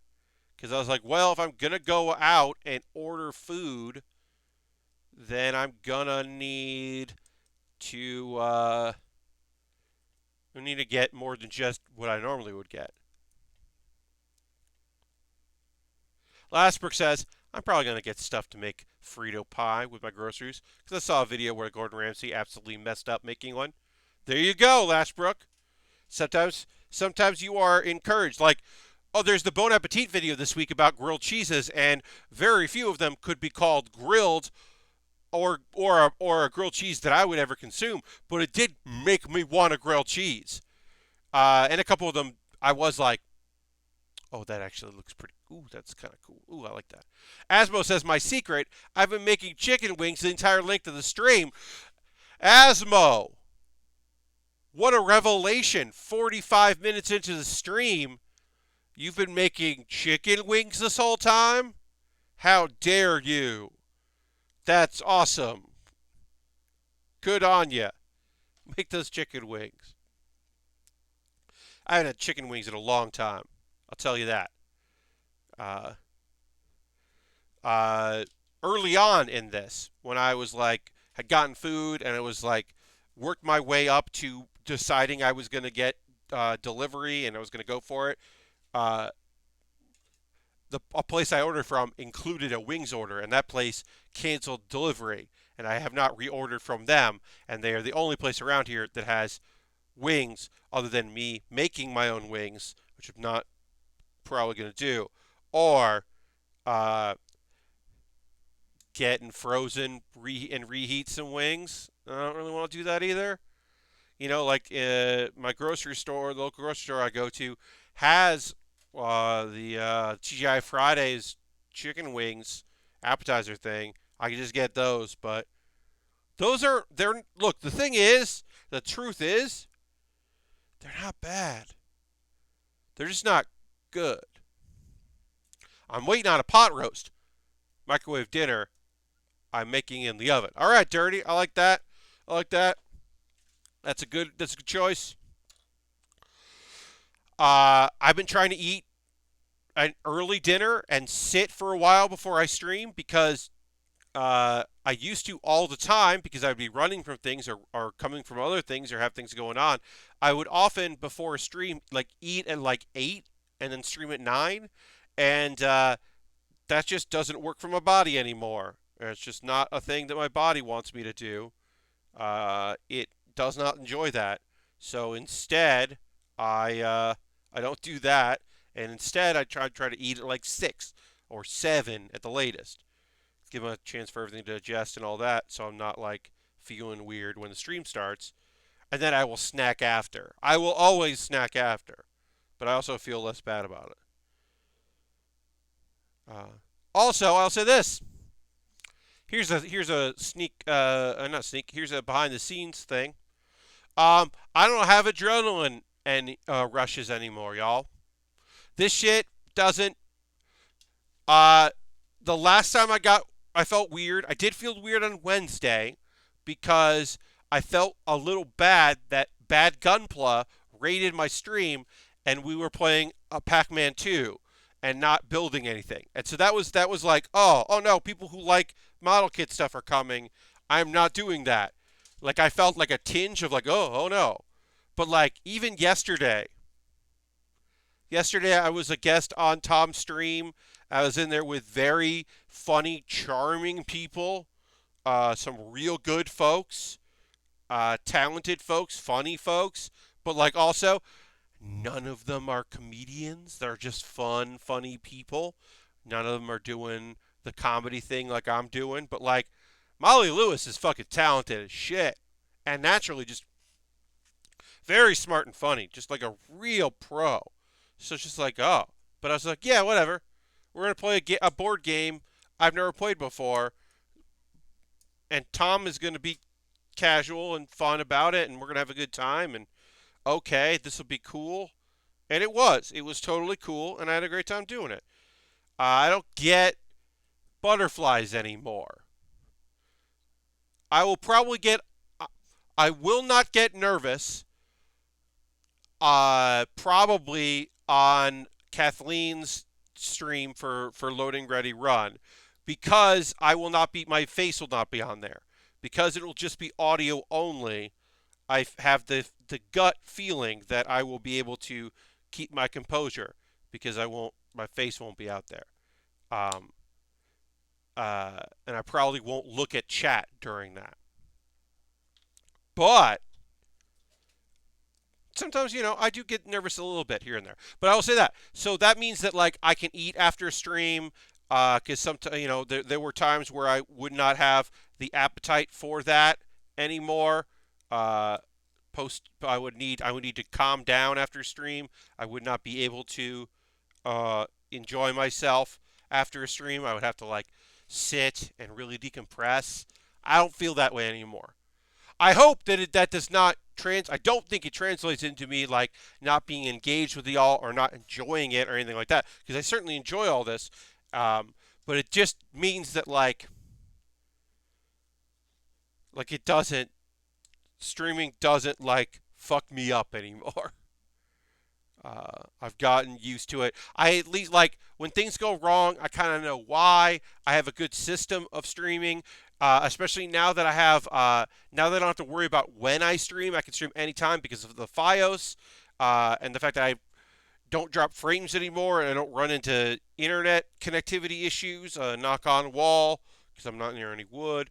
because I was like, well, if I'm going to go out and order food, then I'm gonna to need to get more than just what I normally would get. Lastbrook says, I'm probably going to get stuff to make Frito pie with my groceries because I saw a video where Gordon Ramsay absolutely messed up making one. There you go, Lashbrook. Sometimes you are encouraged. Like, oh, there's the Bon Appetit video this week about grilled cheeses, and very few of them could be called grilled or a grilled cheese that I would ever consume. But it did make me want a grilled cheese. And a couple of them, I was like, oh, that actually looks pretty. Ooh, that's kind of cool. Ooh, I like that. Asmo says, my secret, I've been making chicken wings the entire length of the stream. Asmo, what a revelation. 45 minutes into the stream, you've been making chicken wings this whole time? How dare you? That's awesome. Good on ya. Make those chicken wings. I haven't had chicken wings in a long time. I'll tell you that. Uh, Early on in this, when I was like, had gotten food and it was like, worked my way up to deciding I was going to get delivery and I was going to go for it. Uh, a place I ordered from included a wings order, and that place canceled delivery, and I have not reordered from them, and they are the only place around here that has wings other than me making my own wings, which I'm not probably going to do, or uh, getting frozen and reheat some wings. I don't really want to do that either. You know, like my grocery store, the local grocery store I go to, has the TGI Fridays chicken wings appetizer thing. I can just get those, but they're look. The truth is, they're not bad. They're just not good. I'm waiting on a pot roast, microwave dinner. I'm making in the oven. All right, Dirty. I like that. I like that. That's a good choice. I've been trying to eat an early dinner and sit for a while before I stream because I used to all the time because I'd be running from things or coming from other things or have things going on. I would often before a stream like eat at like 8 and then stream at 9, and that just doesn't work for my body anymore. It's just not a thing that my body wants me to do. It does not enjoy that. So instead, I don't do that, and instead I try to eat at like 6 or 7 at the latest. Give them a chance for everything to digest and all that, so I'm not like feeling weird when the stream starts. And then I will snack after. I will always snack after, but I also feel less bad about it. Also, I'll say this. Here's a sneak, not sneak. Here's a behind the scenes thing. I don't have adrenaline and rushes anymore, y'all. This shit doesn't. Uh, the last time I got I felt weird. I did feel weird on Wednesday because I felt a little bad that Bad Gunpla raided my stream and we were playing a Pac-Man 2 and not building anything. And so that was like, oh no, people who like model kit stuff are coming. I'm not doing that. Like I felt like a tinge of like, oh no. But like even yesterday I was a guest on Tom's stream. I was in there with very funny, charming people, some real good folks, talented folks, funny folks, but like also none of them are comedians. They're just fun, funny people. None of them are doing the comedy thing like I'm doing, but like Molly Lewis is fucking talented as shit. And naturally just very smart and funny, just like a real pro. So it's just like, oh. But I was like, yeah, whatever. We're going to play a board game I've never played before. And Tom is going to be casual and fun about it. And we're going to have a good time. And okay, this will be cool. And it was. It was totally cool. And I had a great time doing it. I don't get butterflies anymore. I will probably get. I will not get nervous. Probably on Kathleen's stream for loading ready run, because I will not be my face will not be on there, because it will just be audio only. I have the gut feeling that I will be able to keep my composure because I won't my face won't be out there. Um, and I probably won't look at chat during that. But sometimes, I do get nervous a little bit here and there. But I will say that. So that means that like I can eat after a stream, because sometimes there were times where I would not have the appetite for that anymore. Uh, I would need to calm down after stream. I would not be able to enjoy myself after a stream. I would have to like sit and really decompress. I don't feel that way anymore. I hope that that does not I don't think it translates into me like not being engaged with y'all or not enjoying it or anything like that, because I certainly enjoy all this. But it just means that like it doesn't streaming doesn't like fuck me up anymore. I've gotten used to it. I at least like when things go wrong, I kind of know why. I have a good system of streaming, especially now that now that I don't have to worry about when I stream. I can stream anytime because of the FiOS, and the fact that I don't drop frames anymore and I don't run into internet connectivity issues. Knock on wall, because I'm not near any wood.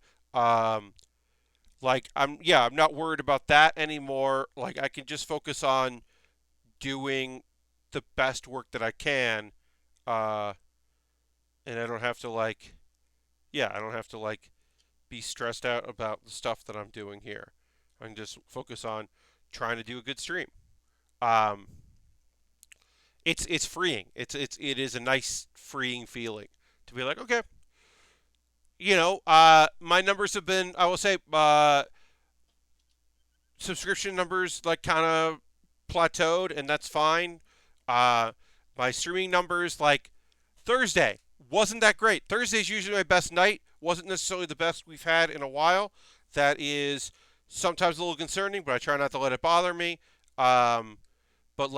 Like I'm not worried about that anymore. Like I can just focus on doing the best work that I can, uh, and I don't have to I don't have to be stressed out about the stuff that I'm doing here. I can just focus on trying to do a good stream. Um, it's freeing. It is a nice freeing feeling to be like, okay, my numbers have been, I will say, subscription numbers like kind of plateaued, and that's fine. Uh, my streaming numbers like Thursday wasn't that great. Thursday's usually my best night. Wasn't necessarily the best we've had in a while. That is sometimes a little concerning, but I try not to let it bother me. But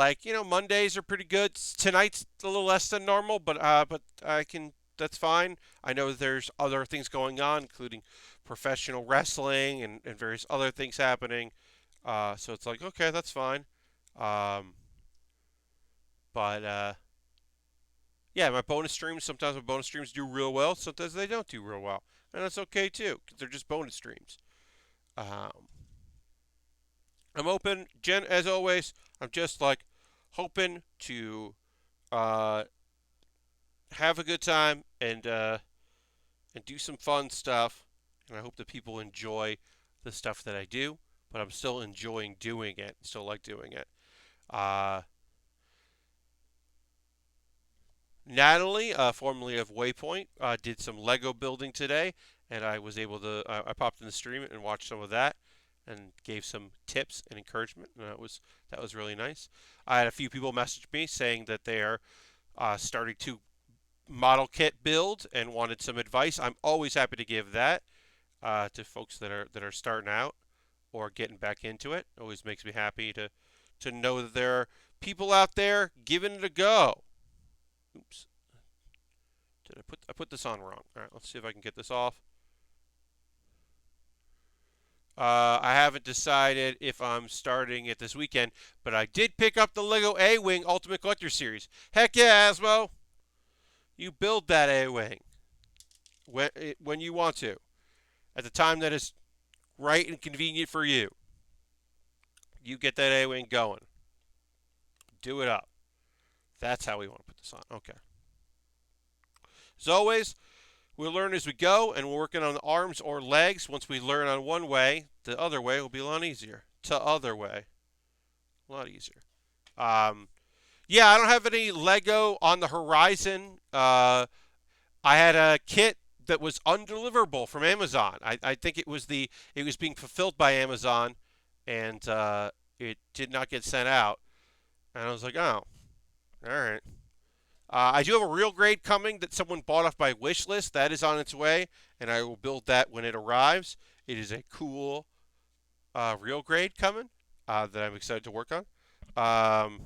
Mondays are pretty good. Tonight's a little less than normal, but I can. That's fine. I know there's other things going on, including professional wrestling and various other things happening. So it's like, okay, that's fine. Um, but yeah, sometimes my bonus streams do real well. Sometimes they don't do real well. And that's okay too, because they're just bonus streams. Um, I'm open. Jen, as always, I'm just like hoping to uh, have a good time and do some fun stuff. And I hope that people enjoy the stuff that I do. But I'm still enjoying doing it. Still like doing it. Uh, Natalie, formerly of Waypoint, did some Lego building today, and I was able to. I popped in the stream and watched some of that, and gave some tips and encouragement, and that was really nice. I had a few people message me saying that they are starting to model kit build and wanted some advice, I'm always happy to give that to folks that are starting out or getting back into it. Always makes me happy to know that there are people out there giving it a go. Oops, I put this on wrong? All right, let's see if I can get this off. I haven't decided if I'm starting it this weekend, but I did pick up the Lego A-Wing Ultimate Collector Series. Heck yeah, Asmo! You build that A-Wing when you want to, at the time that is right and convenient for you. You get that A-Wing going. Do it up. That's how we want to put this on. Okay. As always, we'll learn as we go, and we're working on the arms or legs. Once we learn on one way, the other way will be a lot easier. Other way. A lot easier. Yeah, I don't have any Lego on the horizon. I had a kit that was undeliverable from Amazon. I think it was being fulfilled by Amazon, and it did not get sent out. And I was like, oh, all right. I do have a real grade coming that someone bought off my wish list. That is on its way, and I will build that when it arrives. It is a cool real grade coming that I'm excited to work on. Um,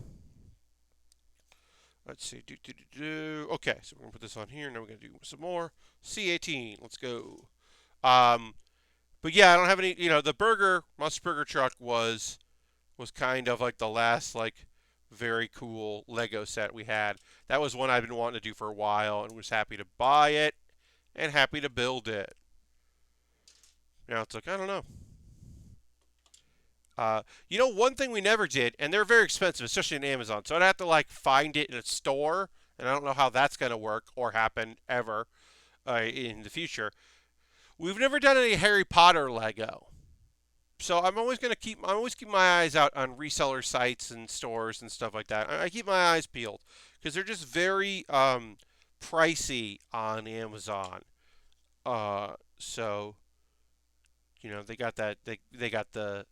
let's see. Okay, so we're going to put this on here. Now we're going to do some more. C18. Let's go. But yeah, I don't have any. The Monster Burger truck was kind of like the last very cool Lego set we had. That was one I've been wanting to do for a while and was happy to buy it and happy to build it. Now it's like, I don't know. One thing we never did, and they're very expensive, especially on Amazon, so I'd have to find it in a store, and I don't know how that's going to work or happen ever in the future. We've never done any Harry Potter Lego. So I'm always keep my eyes out on reseller sites and stores and stuff like that. I keep my eyes peeled because they're just very pricey on Amazon. So they got that they got the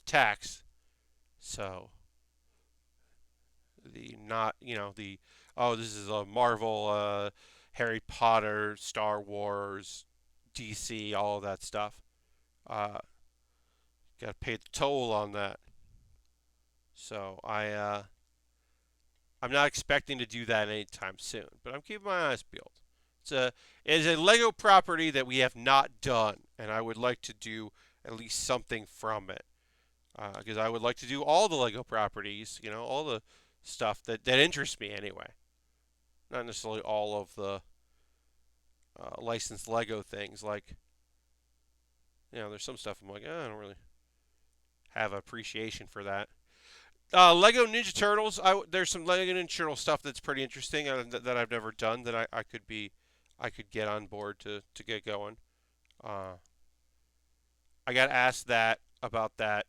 tax. So the not the this is a Marvel, Harry Potter, Star Wars, DC, all of that stuff. Got to pay the toll on that. So I'm not expecting to do that anytime soon, but I'm keeping my eyes peeled. It is a Lego property that we have not done, and I would like to do at least something from it. Because I would like to do all the Lego properties, all the stuff that interests me anyway. Not necessarily all of the licensed Lego things. There's some stuff I'm like, I don't really have appreciation for that. Lego Ninja Turtles. There's some Lego Ninja Turtle stuff that's pretty interesting that I've never done that I could get on board to get going. I got asked about that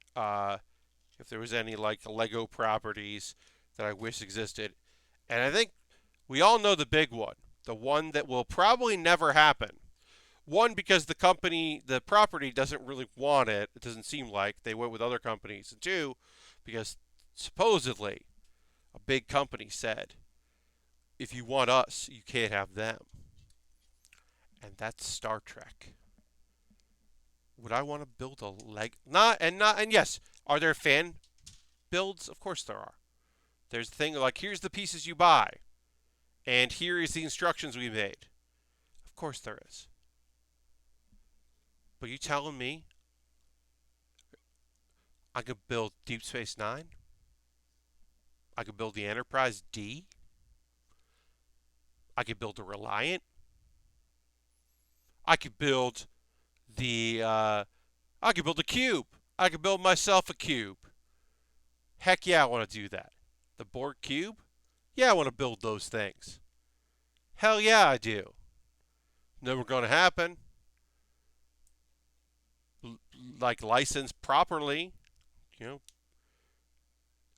if there was any Lego properties that I wish existed, and I think we all know the big one, the one that will probably never happen. One, because the property doesn't really want it. It doesn't seem like they went with other companies. And two, because supposedly a big company said, if you want us, you can't have them. And that's Star Trek. Would I want to build a leg? And yes, are there fan builds? Of course there are. There's the thing here's the pieces you buy, and here is the instructions we made. Of course there is. But you telling me I could build Deep Space Nine? I could build the Enterprise D? I could build the Reliant? I could build I could build a cube. I could build myself a cube. Heck yeah, I want to do that. The Borg cube? Yeah, I want to build those things. Hell yeah, I do. Never going to happen. Licensed properly,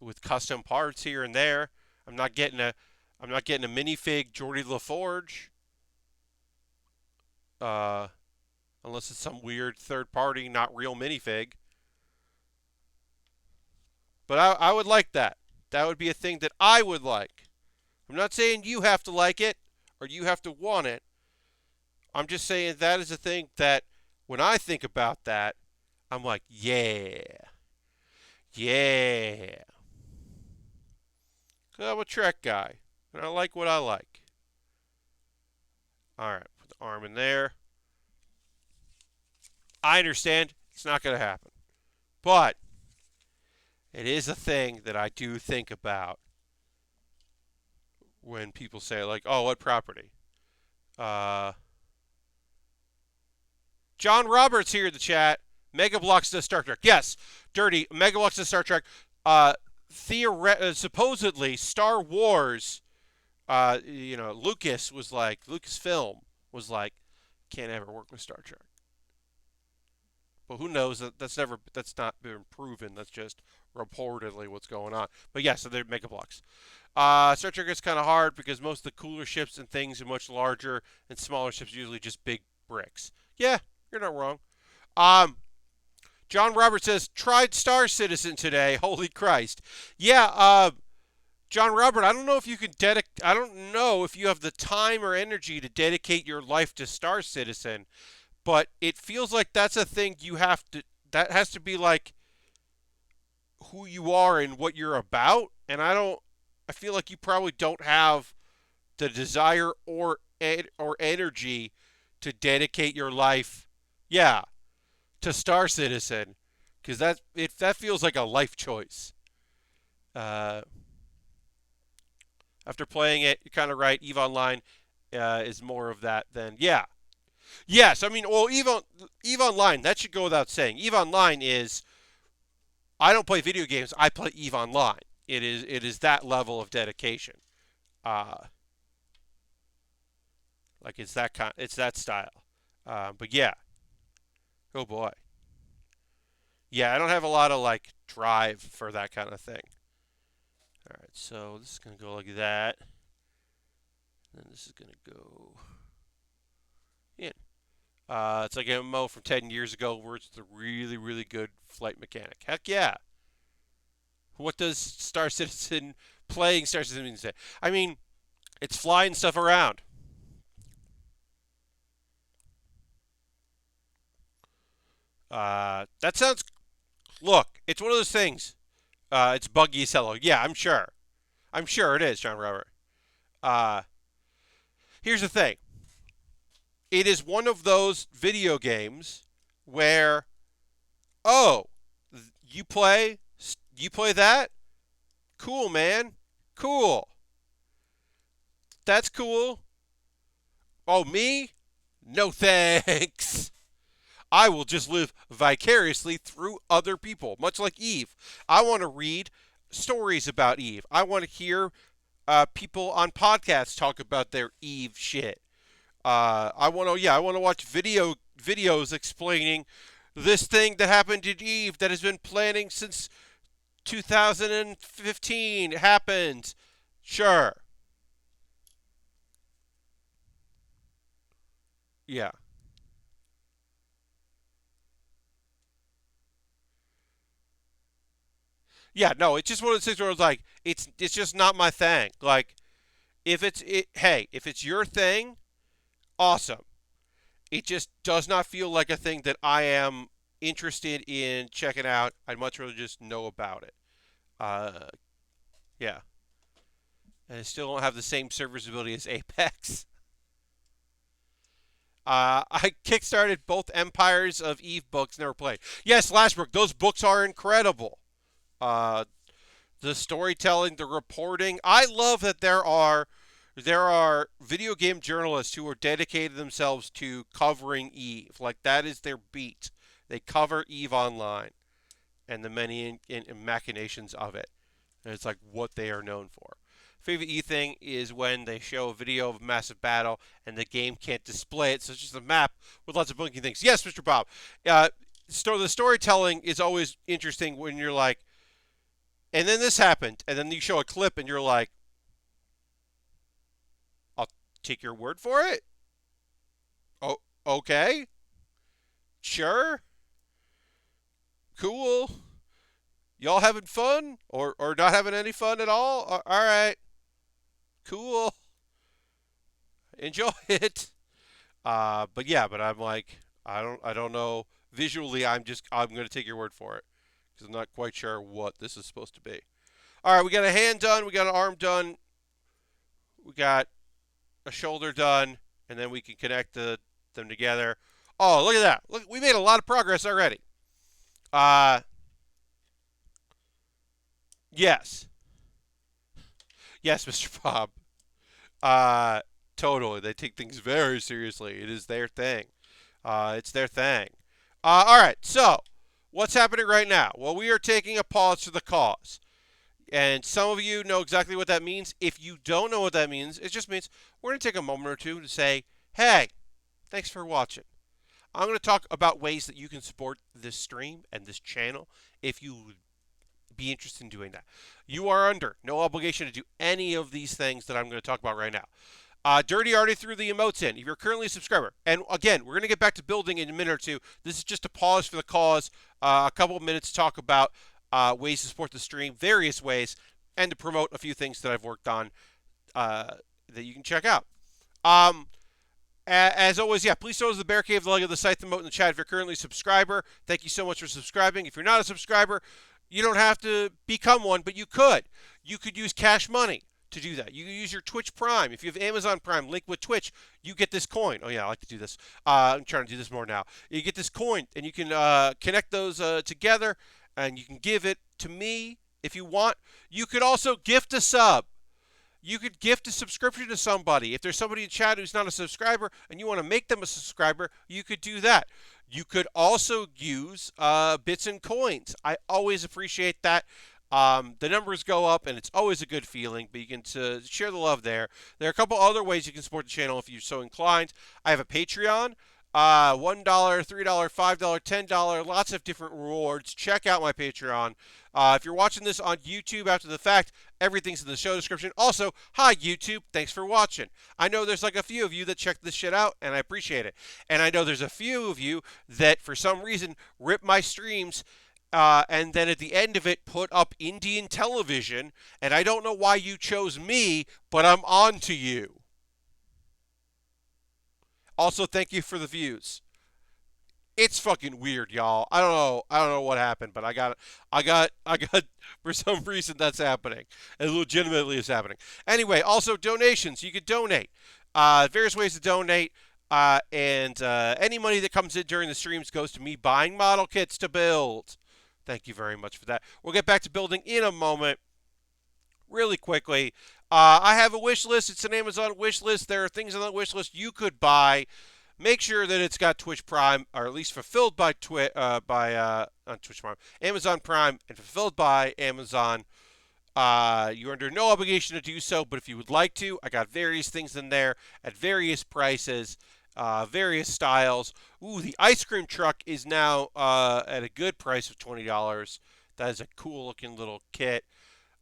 with custom parts here and there. I'm not getting a minifig Geordie LaForge. Unless it's some weird third party, not real minifig. But I would like that. That would be a thing that I would like. I'm not saying you have to like it or you have to want it. I'm just saying that is a thing that when I think about that, I'm like, yeah, yeah. 'Cause I'm a Trek guy, and I like what I like. All right, put the arm in there. I understand it's not going to happen, but it is a thing that I do think about when people say, like, oh, what property? Uh, John Roberts here in the chat. Mega Bloks does Star Trek. Yes, dirty. Mega Bloks does Star Trek. Uh, supposedly, Star Wars, Lucasfilm was like, can't ever work with Star Trek. But who knows? That's not been proven. That's just reportedly what's going on. But yeah, so they're Mega Bloks. Star Trek is kind of hard because most of the cooler ships and things are much larger, and smaller ships are usually just big bricks. Yeah, you're not wrong. Um, John Roberts says, tried Star Citizen today. Holy Christ. Yeah, John Robert, I don't know if you can I don't know if you have the time or energy to dedicate your life to Star Citizen, but it feels like that's a thing that has to be like who you are and what you're about, and I feel like you probably don't have the desire or energy to dedicate your life, yeah, to Star Citizen, because that feels like a life choice. Uh, After playing it, you're kind of right. Eve Online is more of that than yeah. Yes, I mean, well, Eve Online, that should go without saying. Eve Online is I don't play video games. I play Eve Online. It is that level of dedication. Uh, like it's that style. But yeah, oh boy. Yeah, I don't have a lot of like drive for that kind of thing. All right, so this is gonna go like that. And this is gonna go in. It's like a MMO from 10 years ago where it's the really, really good flight mechanic. Heck yeah. What does playing Star Citizen mean? I mean, it's flying stuff around. That sounds. Look, it's one of those things. It's buggy as hell. Yeah, I'm sure. I'm sure it is, John Robert. Uh, Here's the thing. It is one of those video games where, oh, you play that? Cool, man. Cool. That's cool. Oh, me? No thanks. I will just live vicariously through other people, much like Eve. I want to read stories about Eve. I want to hear people on podcasts talk about their Eve shit. I want to, I want to watch videos explaining this thing that happened to Eve that has been planning since 2015 happened. Sure. Yeah. Yeah, no, it's just one of those things where it's like it's just not my thing. Like if it's your thing, awesome. It just does not feel like a thing that I am interested in checking out. I'd much rather just know about it. Uh, yeah, and I still don't have the same serviceability as Apex. I kickstarted both Empires of Eve books, never played. Yes, Lashbrook, those books are incredible. Uh, the storytelling, the reporting. I love that there are video game journalists who are dedicated themselves to covering Eve. Like that is their beat. They cover Eve Online and the many machinations of it. And it's like what they are known for. Favorite E thing is when they show a video of a massive battle and the game can't display it, so it's just a map with lots of blinking things. Yes, Mr. Bob. The storytelling is always interesting when you're like, and then this happened, and then you show a clip and you're like, I'll take your word for it. Oh, okay, sure, cool. Y'all having fun or not having any fun at all? All right, cool. enjoy it. But I'm like, I don't know. Visually, I'm going to take your word for it because I'm not quite sure what this is supposed to be. All right, we got a hand done, we got an arm done, we got a shoulder done, and then we can connect them together. Oh, look at that! Look, we made a lot of progress already. Uh, yes, yes, Mr. Bob. Uh, totally. They take things very seriously. It is their thing. It's their thing. All right. So, what's happening right now? Well, we are taking a pause for the cause. And some of you know exactly what that means. If you don't know what that means, it just means we're going to take a moment or two to say, hey, thanks for watching. I'm going to talk about ways that you can support this stream and this channel if you would be interested in doing that. You are under no obligation to do any of these things that I'm going to talk about right now. Dirty already threw the emotes in. If you're currently a subscriber, and again, we're going to get back to building in a minute or two. This is just a pause for the cause. A couple of minutes to talk about ways to support the stream, various ways, and to promote a few things that I've worked on that you can check out. As always, yeah, please throw the Bear Cave, the link of the site, the emote in the chat if you're currently a subscriber. Thank you so much for subscribing. If you're not a subscriber, you don't have to become one, but you could. You could use Cash Money to do that. You can use your Twitch Prime. If you have Amazon Prime linked with Twitch, you get this coin. Oh, yeah, I like to do this. I'm trying to do this more now. You get this coin, and you can connect those together, and you can give it to me if you want. You could also gift a sub. You could gift a subscription to somebody. If there's somebody in chat who's not a subscriber and you want to make them a subscriber, you could do that. You could also use bits and coins. I always appreciate that. The numbers go up, and it's always a good feeling, but you can share the love there. There are a couple other ways you can support the channel if you're so inclined. I have a Patreon. $1, $3, $5, $10, lots of different rewards. Check out my Patreon. If you're watching this on YouTube after the fact, everything's in the show description. Also, hi YouTube, thanks for watching. I know there's like a few of you that check this shit out, and I appreciate it. And I know there's a few of you that for some reason rip my streams and then at the end of it put up Indian television, and I don't know why you chose me, but I'm on to you. Also, thank you for the views. It's fucking weird, y'all. I don't know. I don't know what happened, but I got. For some reason, that's happening. It legitimately is happening. Anyway, also donations. You could donate. Various ways to donate. And any money that comes in during the streams goes to me buying model kits to build. Thank you very much for that. We'll get back to building in a moment. Really quickly, I have a wish list. It's an Amazon wish list. There are things on that wish list you could buy. Make sure that it's got Twitch Prime, or at least fulfilled by on Twitch Prime, Amazon Prime, and fulfilled by Amazon. You're under no obligation to do so, but if you would like to, I got various things in there at various prices, various styles. Ooh, the ice cream truck is now at a good price of $20. That is a cool looking little kit.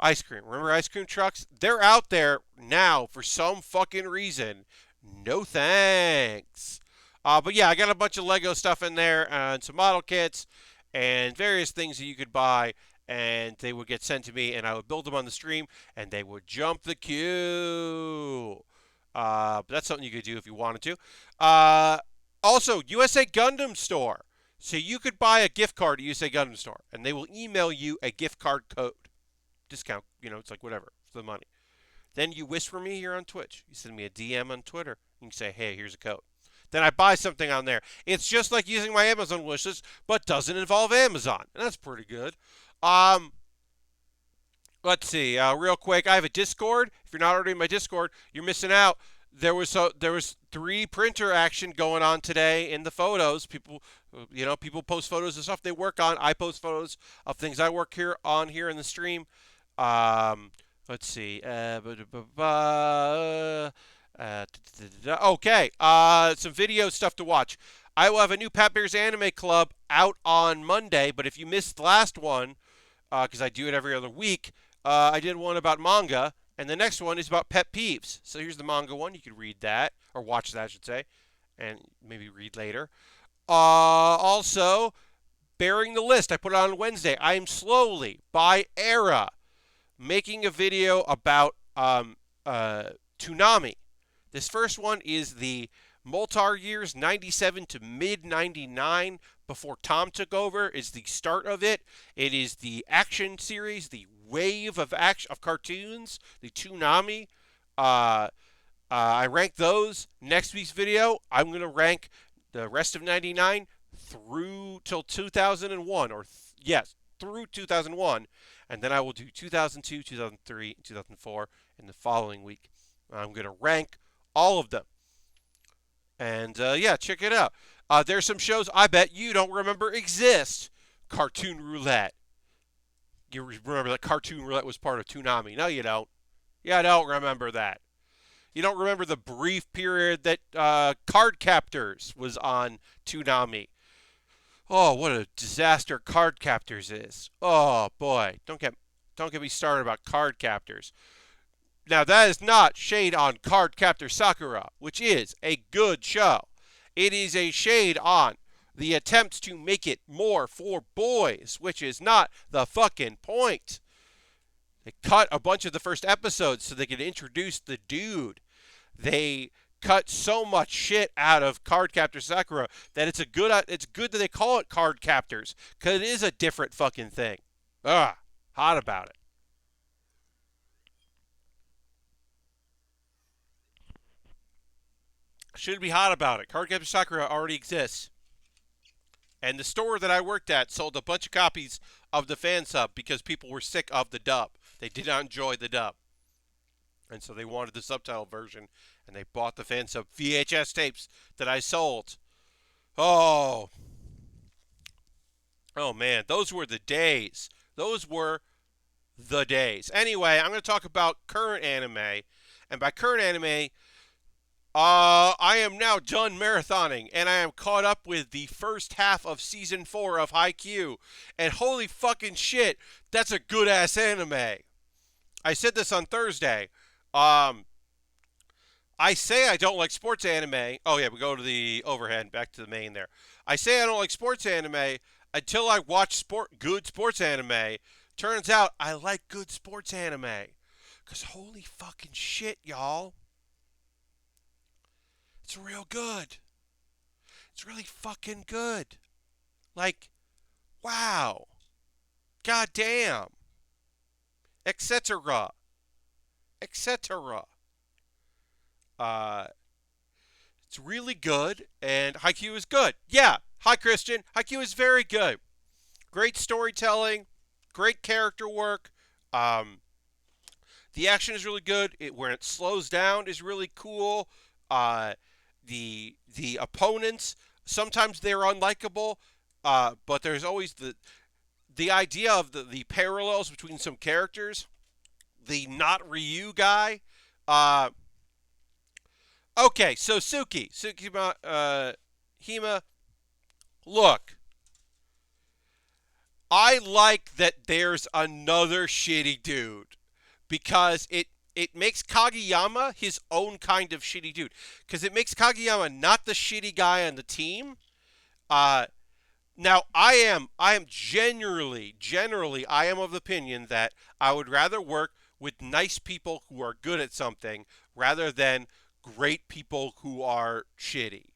Ice cream. Remember ice cream trucks? They're out there now for some fucking reason. No thanks. But yeah, I got a bunch of Lego stuff in there and some model kits and various things that you could buy, and they would get sent to me, and I would build them on the stream, and they would jump the queue. But that's something you could do if you wanted to. Also, USA Gundam Store. So you could buy a gift card at USA Gundam Store, and they will email you a gift card code. Discount, it's like whatever, for the money. Then you whisper me here on Twitch. You send me a DM on Twitter. You can say, hey, here's a code. Then I buy something on there. It's just like using my Amazon wishlist, but doesn't involve Amazon. And that's pretty good. Let's see. Real quick, I have a Discord. If you're not already in my Discord, you're missing out. There was 3 printer action going on today in the photos. People post photos of stuff they work on. I post photos of things I work on here in the stream. Let's see. Okay. Some video stuff to watch. I will have a new Pat Bear's Anime Club out on Monday, but if you missed the last one, because I do it every other week, I did one about manga, and the next one is about pet peeves. So here's the manga one. You could read that, or watch that, I should say, and maybe read later. Also, Baering the List. I put it on Wednesday. I am slowly, by era, making a video about Toonami, This first one is the Moltar years 97 to mid 99 before Tom took over is the start of it. It is the action series, the wave of action of cartoons, the Toonami. Uh, I rank those. Next week's video, I'm going to rank the rest of 99 through till 2001, yes, through 2001. And then I will do 2002, 2003, 2004 in the following week. I'm going to rank all of them. And yeah, check it out. There's some shows I bet you don't remember exist. Cartoon Roulette. You remember that Cartoon Roulette was part of Toonami? No, you don't. Yeah, I don't remember that. You don't remember the brief period that Card Captors was on Toonami. Oh, what a disaster Card Captors is. Oh boy, don't get me started about Card Captors. Now that is not shade on Card Captor Sakura, which is a good show. It is a shade on the attempts to make it more for boys, which is not the fucking point. They cut a bunch of the first episodes so they could introduce the dude. They cut so much shit out of Card Captor Sakura that it's good that they call it Card Captors, because it is a different fucking thing. Hot about it. Should be hot about it. Card Captor Sakura already exists. And the store that I worked at sold a bunch of copies of the fan sub because people were sick of the dub. They did not enjoy the dub. And so they wanted the subtitle version, and they bought the fan sub VHS tapes that I sold. Oh man, those were the days. Those were the days. Anyway, I'm going to talk about current anime. And by current anime, I am now done marathoning, and I am caught up with the first half of Season 4 of Haikyu. And holy fucking shit, that's a good-ass anime. I said this on Thursday. I say I don't like sports anime. Oh, yeah, we go to the overhead, back to the main there. I say I don't like sports anime until I watch good sports anime. Turns out I like good sports anime. Because holy fucking shit, y'all. It's real good. It's really fucking good. Like, wow. God damn. Etc. Etc. It's really good, and Haikyu is good. Yeah, hi Christian. Haikyu is very good. Great storytelling, great character work. The action is really good. When it slows down is really cool. The opponents, sometimes they're unlikable, but there's always the idea of the parallels between some characters. The not Ryu guy. Okay, so Tsukima, Hima, look. I like that there's another shitty dude because it makes Kaguya-sama his own kind of shitty dude. Because it makes Kaguya-sama not the shitty guy on the team. Now, I am generally, I am of the opinion that I would rather work with nice people who are good at something rather than great people who are shitty.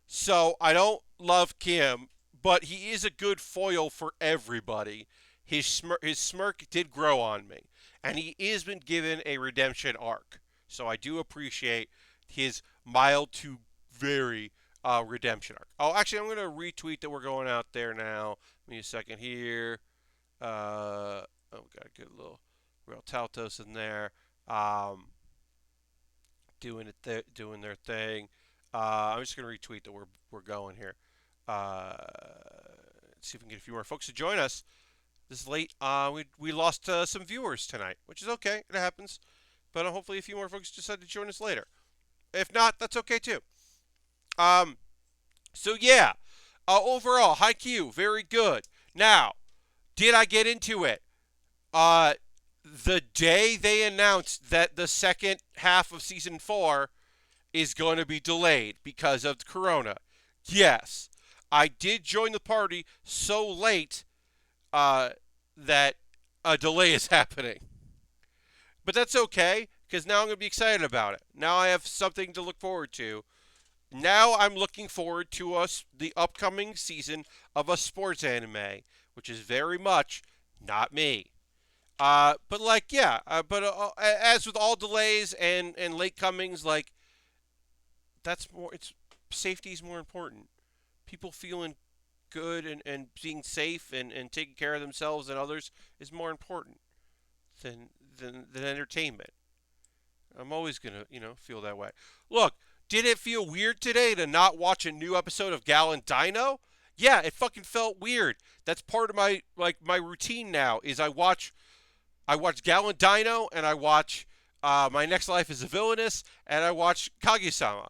So I don't love Kim, but he is a good foil for everybody. His smirk did grow on me, and he has been given a redemption arc. So I do appreciate his mild to very redemption arc. Oh, actually, I'm going to retweet that we're going out there now. Give me a second here. We got a good little Real Taltos in there. Doing their thing. I'm just going to retweet that we're going here. Let's see if we can get a few more folks to join us. This is late. We lost some viewers tonight, which is okay. It happens. But hopefully a few more folks decide to join us later. If not, that's okay too. So yeah. Overall, Haikyu, very good. Now, did I get into it? The day they announced that the second half of Season 4 is going to be delayed because of Corona. Yes, I did join the party so late that a delay is happening. But that's okay, because now I'm going to be excited about it. Now I have something to look forward to. Now I'm looking forward to the upcoming season of a sports anime, which is very much not me. But like, yeah, as with all delays and late comings, like that's more. It's safety is more important. People feeling good and being safe and taking care of themselves and others is more important than than entertainment. I'm always gonna feel that way. Look, did it feel weird today to not watch a new episode of Gal and Dino? Yeah, it fucking felt weird. That's part of my routine now. Is I watch Gal and Dino and I watch My Next Life is a Villainess and I watch Kaguya-sama.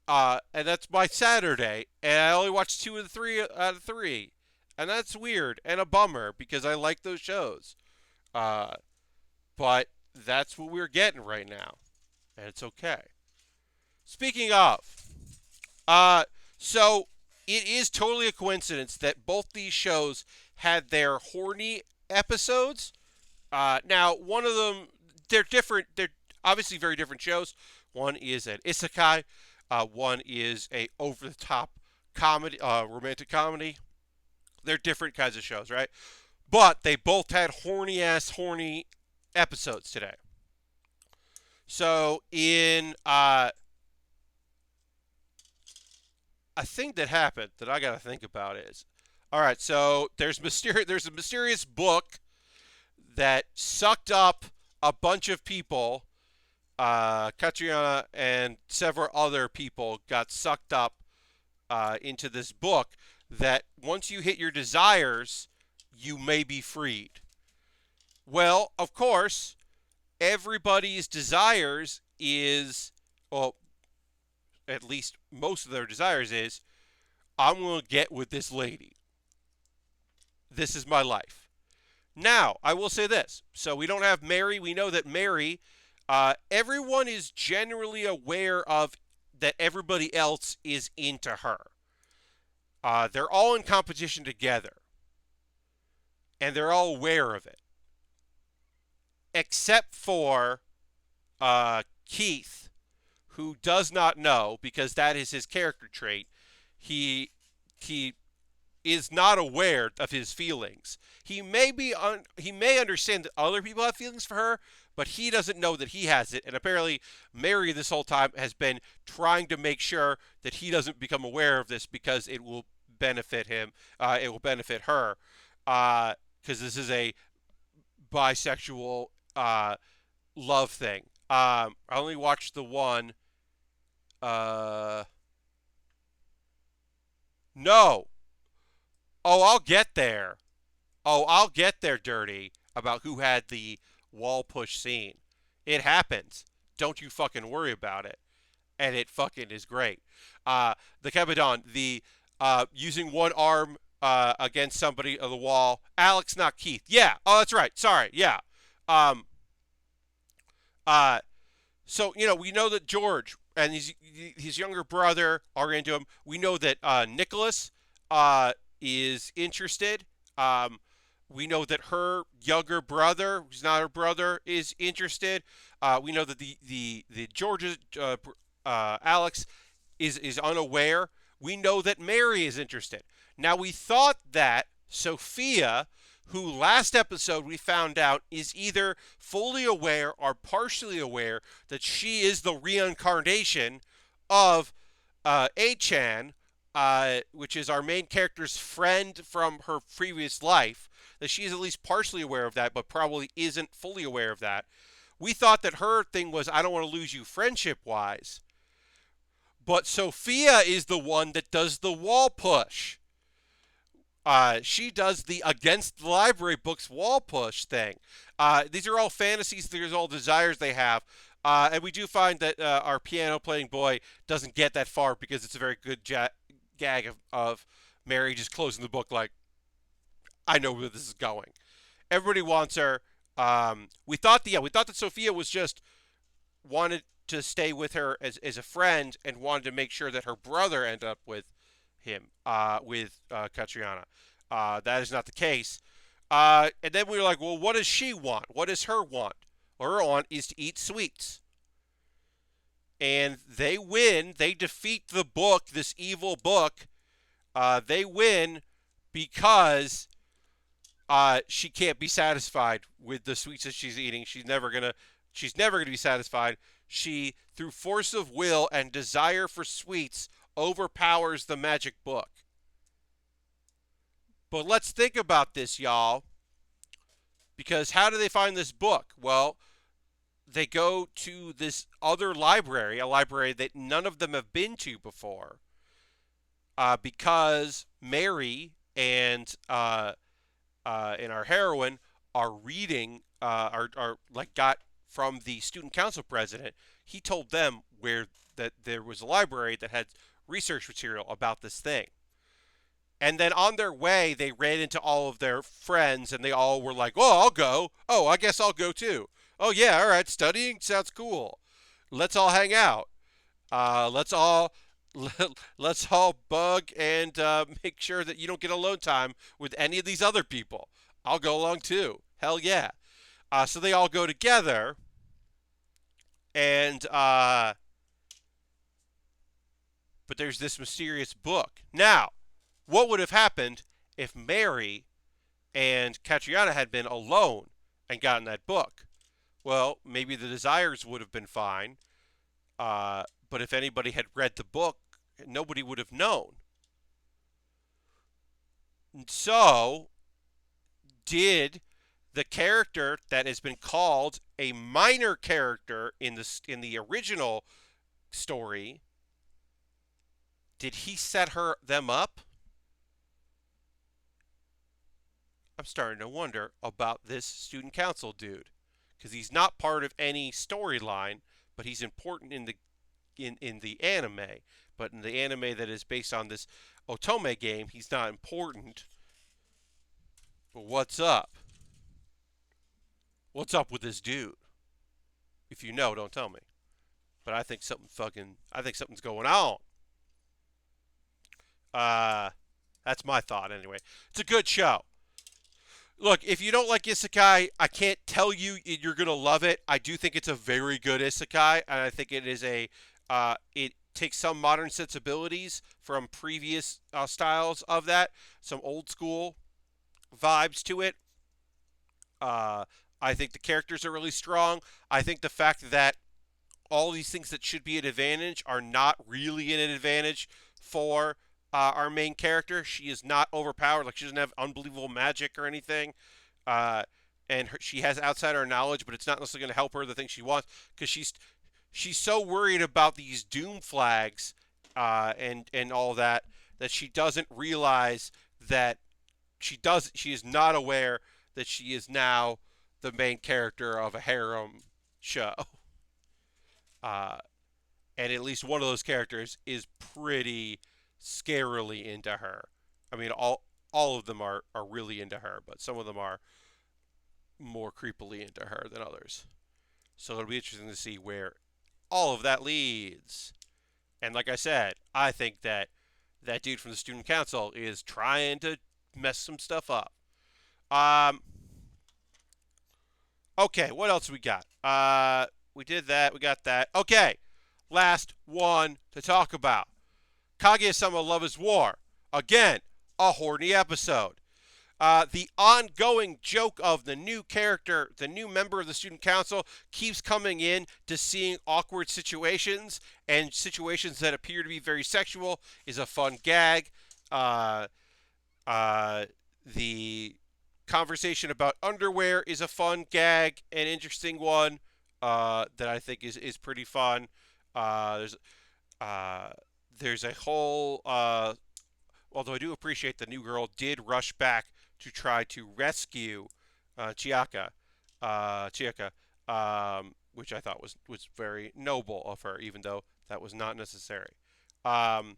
And that's my Saturday, and I only watched two of the three out of three, and that's weird and a bummer because I like those shows. Uh, but that's what we're getting right now, and it's okay. Speaking of, uh, so it is totally a coincidence that both these shows had their horny episodes. Now, one of them, they're different. They're obviously very different shows. One is an isekai. One is a over-the-top comedy, romantic comedy. They're different kinds of shows, right? But they both had horny episodes today. So in a thing that happened that I gotta think about is, all right. So there's a mysterious book that sucked up a bunch of people. Katriana and several other people got sucked up into this book that once you hit your desires, you may be freed. Well, of course, everybody's desires is, well, at least most of their desires is, I'm going to get with this lady. This is my life. Now, I will say this. So we don't have Mary. We know that Mary, everyone is generally aware of that everybody else is into her. They're all in competition together. And they're all aware of it. Except for Keith, who does not know, because that is his character trait. He is not aware of his feelings. He may understand that other people have feelings for her, but he doesn't know that he has it. And apparently, Mary this whole time has been trying to make sure that he doesn't become aware of this because it will benefit him. It will benefit her, because this is a bisexual love thing. I only watched the one. No. Oh, I'll get there. Oh, I'll get there, Dirty, about who had the wall push scene. It happens. Don't you fucking worry about it. And it fucking is great. The Kebadon, the using one arm against somebody on the wall. Alex, not Keith. Yeah. Oh, that's right. Sorry. Yeah. Um, uh, so, we know that George and his younger brother are into him. We know that Nicholas is interested. We know that her younger brother, who's not her brother, is interested. We know that the George's Alex is unaware. We know that Mary is interested. Now, we thought that Sophia, who last episode we found out is either fully aware or partially aware that she is the reincarnation of A-chan, which is our main character's friend from her previous life, that she is at least partially aware of that, but probably isn't fully aware of that. We thought that her thing was, I don't want to lose you friendship-wise. But Sophia is the one that does the wall push. She does the against the library books wall push thing. These are all fantasies. These are all desires they have. And we do find that our piano playing boy doesn't get that far because it's a very good gag of Mary just closing the book like, I know where this is going. Everybody wants her. We thought that Sophia was just wanted to stay with her as a friend and wanted to make sure that her brother ended up with him, with Katriana. That is not the case. And then we were like, well, what does she want? What does her want? her on is to eat sweets. And they win. They defeat the book, this evil book. They win because she can't be satisfied with the sweets that she's eating. She's never gonna be satisfied. She, through force of will and desire for sweets, overpowers the magic book. But let's think about this, y'all. Because how do they find this book? Well, they go to this other library, a library that none of them have been to before, because Mary and our heroine are reading, are like got from the student council president. He told them that there was a library that had research material about this thing. And then on their way, they ran into all of their friends, and they all were like, "Oh, I'll go. Oh, I guess I'll go too. Oh, yeah, all right, studying sounds cool. Let's all hang out. Let's all let's all bug and make sure that you don't get alone time with any of these other people. I'll go along too. Hell yeah." So they all go together, and but there's this mysterious book. Now, what would have happened if Mary and Kaguya had been alone and gotten that book? Well, maybe the desires would have been fine, but if anybody had read the book, nobody would have known. So, did the character that has been called a minor character in the original story, did he set them up? I'm starting to wonder about this student council dude, because he's not part of any storyline, but he's important in the anime. But in the anime that is based on this Otome game, he's not important. But what's up? What's up with this dude? If you know, don't tell me. But I think something's going on. That's my thought anyway. It's a good show. Look, if you don't like isekai, I can't tell you you're gonna love it. I do think it's a very good isekai, and I think it is it takes some modern sensibilities from previous styles of that, some old school vibes to it. I think the characters are really strong. I think the fact that all these things that should be an advantage are not really an advantage for our main character. She is not overpowered. Like, she doesn't have unbelievable magic or anything. And she has outsider knowledge, but it's not necessarily going to help her the thing she wants, because she's so worried about these doom flags and all that she doesn't realize that she is not aware that she is now the main character of a harem show. And at least one of those characters is pretty scarily into her. I mean, all of them are really into her, but some of them are more creepily into her than others. So it'll be interesting to see where all of that leads. And like I said, I think that dude from the student council is trying to mess some stuff up. Okay, what else we got? We did that. We got that. Okay, last one to talk about. Kaguya-sama Love is War. Again, a horny episode. The ongoing joke of the new character, the new member of the student council, keeps coming in to seeing awkward situations and situations that appear to be very sexual is a fun gag. The conversation about underwear is a fun gag, an interesting one that I think is pretty fun. There's a whole, although I do appreciate the new girl did rush back to try to rescue Chiyaka, which I thought was very noble of her, even though that was not necessary. Also,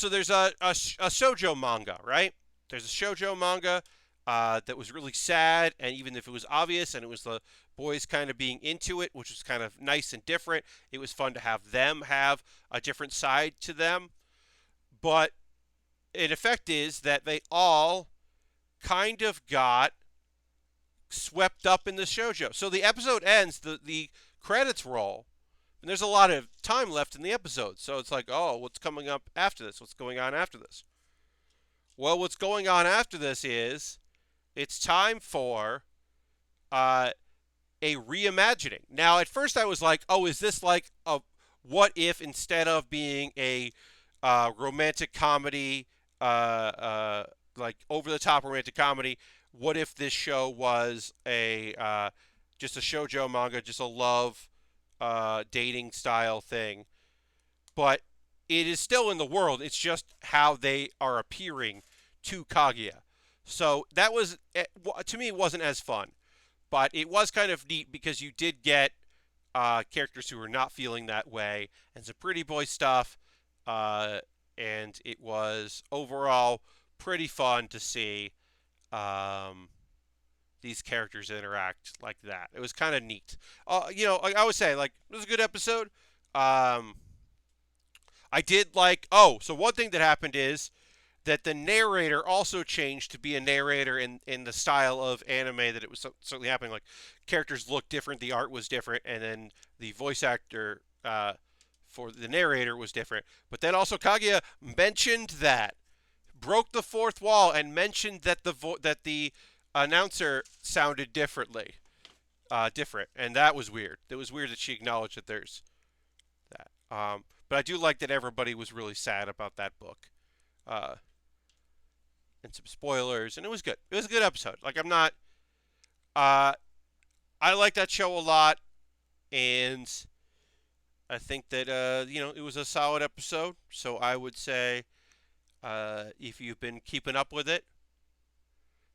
there's a shoujo manga, right? There's a shoujo manga that was really sad, and even if it was obvious, and it was the boys kind of being into it, which was kind of nice and different, it was fun to have them have a different side to them. But in effect is that they all kind of got swept up in the shoujo. So the episode ends, the credits roll, and there's a lot of time left in the episode. So it's like, oh, what's coming up after this? What's going on after this? Well, what's going on after this is it's time for a reimagining. Now, at first I was like, oh, is this like a what if instead of being a romantic comedy, like over-the-top romantic comedy, what if this show was a just a shoujo manga, just a love dating style thing? But it is still in the world. It's just how they are appearing to Kaguya. So that was, to me, it wasn't as fun. But it was kind of neat because you did get characters who were not feeling that way and some pretty boy stuff. And it was overall pretty fun to see these characters interact like that. It was kind of neat. I would say, like, it was a good episode. I did like, so one thing that happened is that the narrator also changed to be a narrator in the style of anime that it was certainly happening. Like, characters looked different, the art was different, and then the voice actor for the narrator was different. But then also Kaguya mentioned that, broke the fourth wall, and mentioned that the announcer sounded different, and that was weird. It was weird that she acknowledged that there's that. But I do like that everybody was really sad about that book. And some spoilers, and it was good. It was a good episode. Like, I'm not... I like that show a lot, and I think that, it was a solid episode. So I would say, if you've been keeping up with it,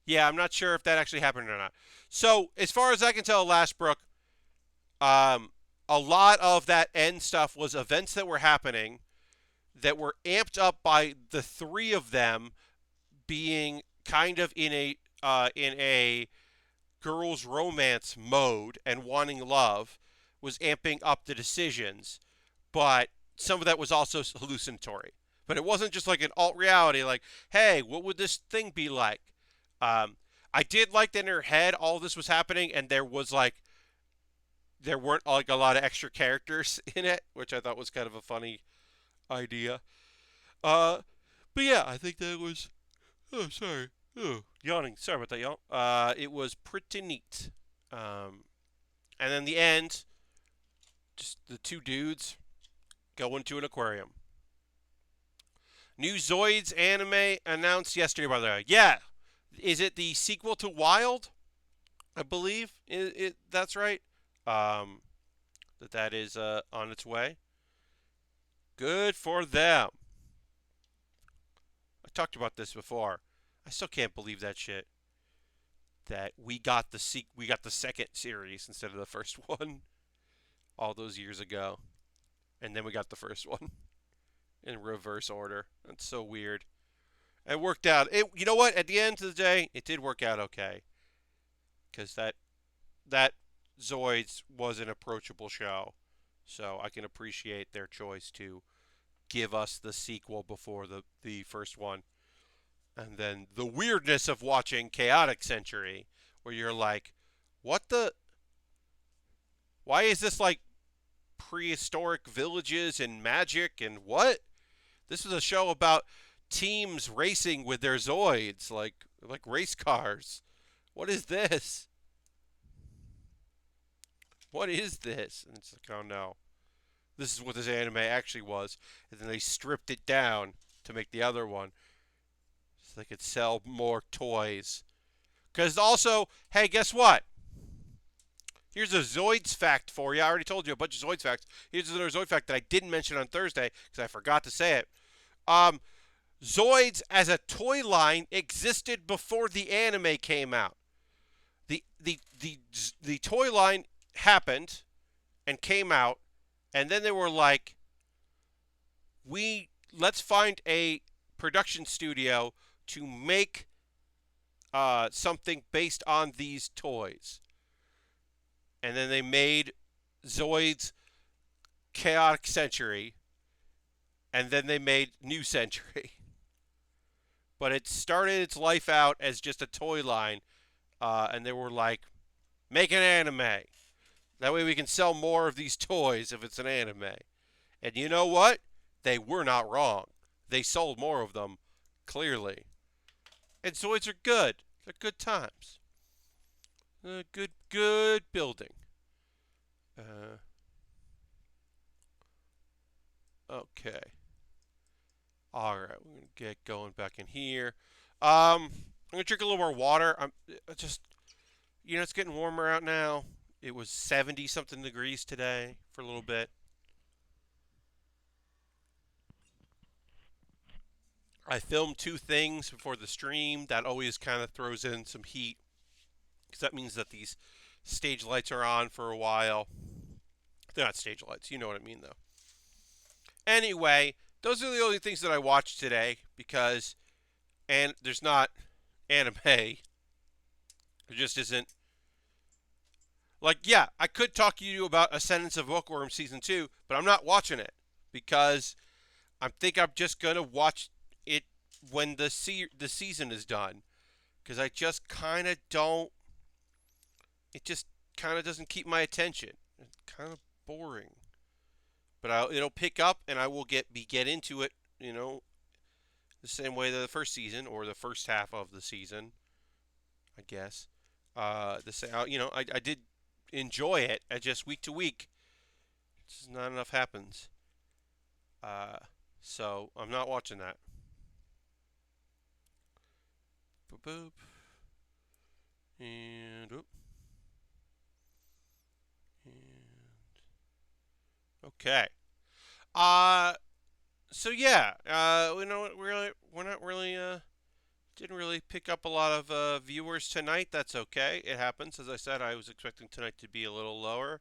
yeah, I'm not sure if that actually happened or not. So, as far as I can tell, Lashbrook, a lot of that end stuff was events that were happening that were amped up by the three of them being kind of in a girls' romance mode and wanting love, was amping up the decisions, but some of that was also hallucinatory. But it wasn't just like an alt reality, like, hey, what would this thing be like? I did like that in her head all this was happening, and there weren't like a lot of extra characters in it, which I thought was kind of a funny idea. But yeah, I think that was. Oh, sorry. Oh, yawning. Sorry about that, y'all. It was pretty neat. And then the end, just the two dudes go into an aquarium. New Zoids anime announced yesterday, by the way. Yeah. Is it the sequel to Wild? I believe that's right. That is on its way. Good for them. I talked about this before. I still can't believe that shit. That we got the second series instead of the first one all those years ago, and then we got the first one in reverse order. That's so weird. It worked out. You know what? At the end of the day, it did work out okay, because that Zoids was an approachable show, so I can appreciate their choice to give us the sequel before the first one. And then the weirdness of watching Chaotic Century, where you're like, why is this like prehistoric villages and magic and what? This is a show about teams racing with their Zoids, like race cars. What is this? What is this? And it's like, oh no. This is what this anime actually was. And then they stripped it down to make the other one, so they could sell more toys. Because also, hey, guess what? Here's a Zoids fact for you. I already told you a bunch of Zoids facts. Here's another Zoid fact that I didn't mention on Thursday because I forgot to say it. Zoids as a toy line existed before the anime came out. The toy line happened and came out, and then they were like, let's find a production studio to make something based on these toys. And then they made Zoids Chaotic Century, and then they made New Century. But it started its life out as just a toy line and they were like, make an anime. That way we can sell more of these toys if it's an anime. And you know what? They were not wrong. They sold more of them, clearly. And toys are good. They're good times. Good building. Uh, okay. All right, we're gonna get going back in here. I'm gonna drink a little more water. I'm just, it's getting warmer out now. It was 70 something degrees today for a little bit. I filmed two things before the stream. That always kind of throws in some heat because that means that these stage lights are on for a while. They're not stage lights, you know what I mean, though. Anyway, those are the only things that I watched today because, and there's not anime. There just isn't. Like, yeah, I could talk to you about Ascendance of Bookworm Season 2, but I'm not watching it because I think I'm just going to watch it when the season is done because I just kind of don't. It just kind of doesn't keep my attention. It's kind of boring. But it'll pick up and I will get into it, the same way that the first season or the first half of the season, I guess. I did enjoy it. Just week to week, just not enough happens. So I'm not watching that. Boop boop. And whoop. And okay. So yeah. We're not really didn't really pick up a lot of viewers tonight. That's okay. It happens. As I said, I was expecting tonight to be a little lower.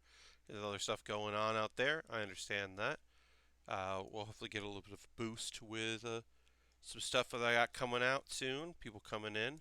There's other stuff going on out there. I understand that. We'll hopefully get a little bit of a boost with some stuff that I got coming out soon. People coming in.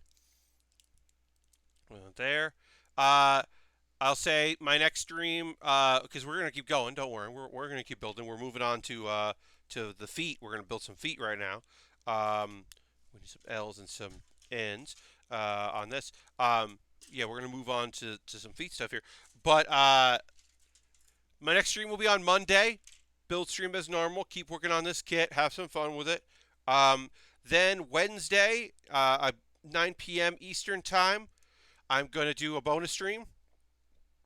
There. I'll say my next stream, because we're gonna keep going. Don't worry, we're gonna keep building. We're moving on to the feet. We're gonna build some feet right now. We need some L's and some N's on this. Yeah, we're gonna move on to some feet stuff here. But my next stream will be on Monday. Build stream as normal. Keep working on this kit. Have some fun with it. Then Wednesday, 9 p.m. Eastern time, I'm going to do a bonus stream.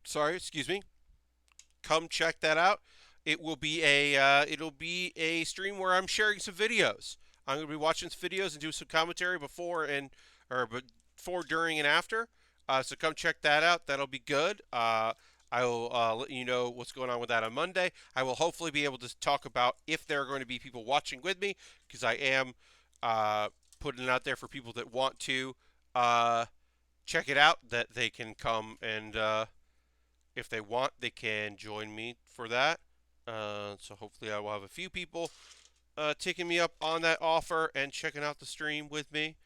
Sorry, excuse me. Come check that out. It'll be a stream where I'm sharing some videos. I'm going to be watching some videos and do some commentary before, during, and after. So come check that out. That'll be good. I will let you know what's going on with that on Monday. I will hopefully be able to talk about if there are going to be people watching with me, because I am putting it out there for people that want to check it out, that they can come and, if they want, they can join me for that. So hopefully I will have a few people taking me up on that offer and checking out the stream with me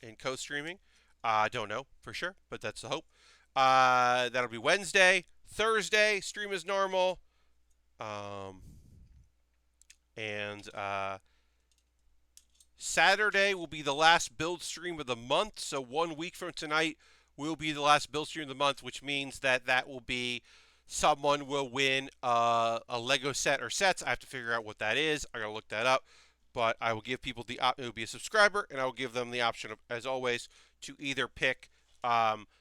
and co-streaming. I don't know for sure, but that's the hope. That'll be Wednesday. Thursday, stream as normal. And Saturday will be the last build stream of the month. So 1 week from tonight will be the last build stream of the month, which means that will be someone will win a Lego set or sets. I have to figure out what that is. I gotta look that up. But I will give people it will be a subscriber, and I will give them the option, as always, to either pick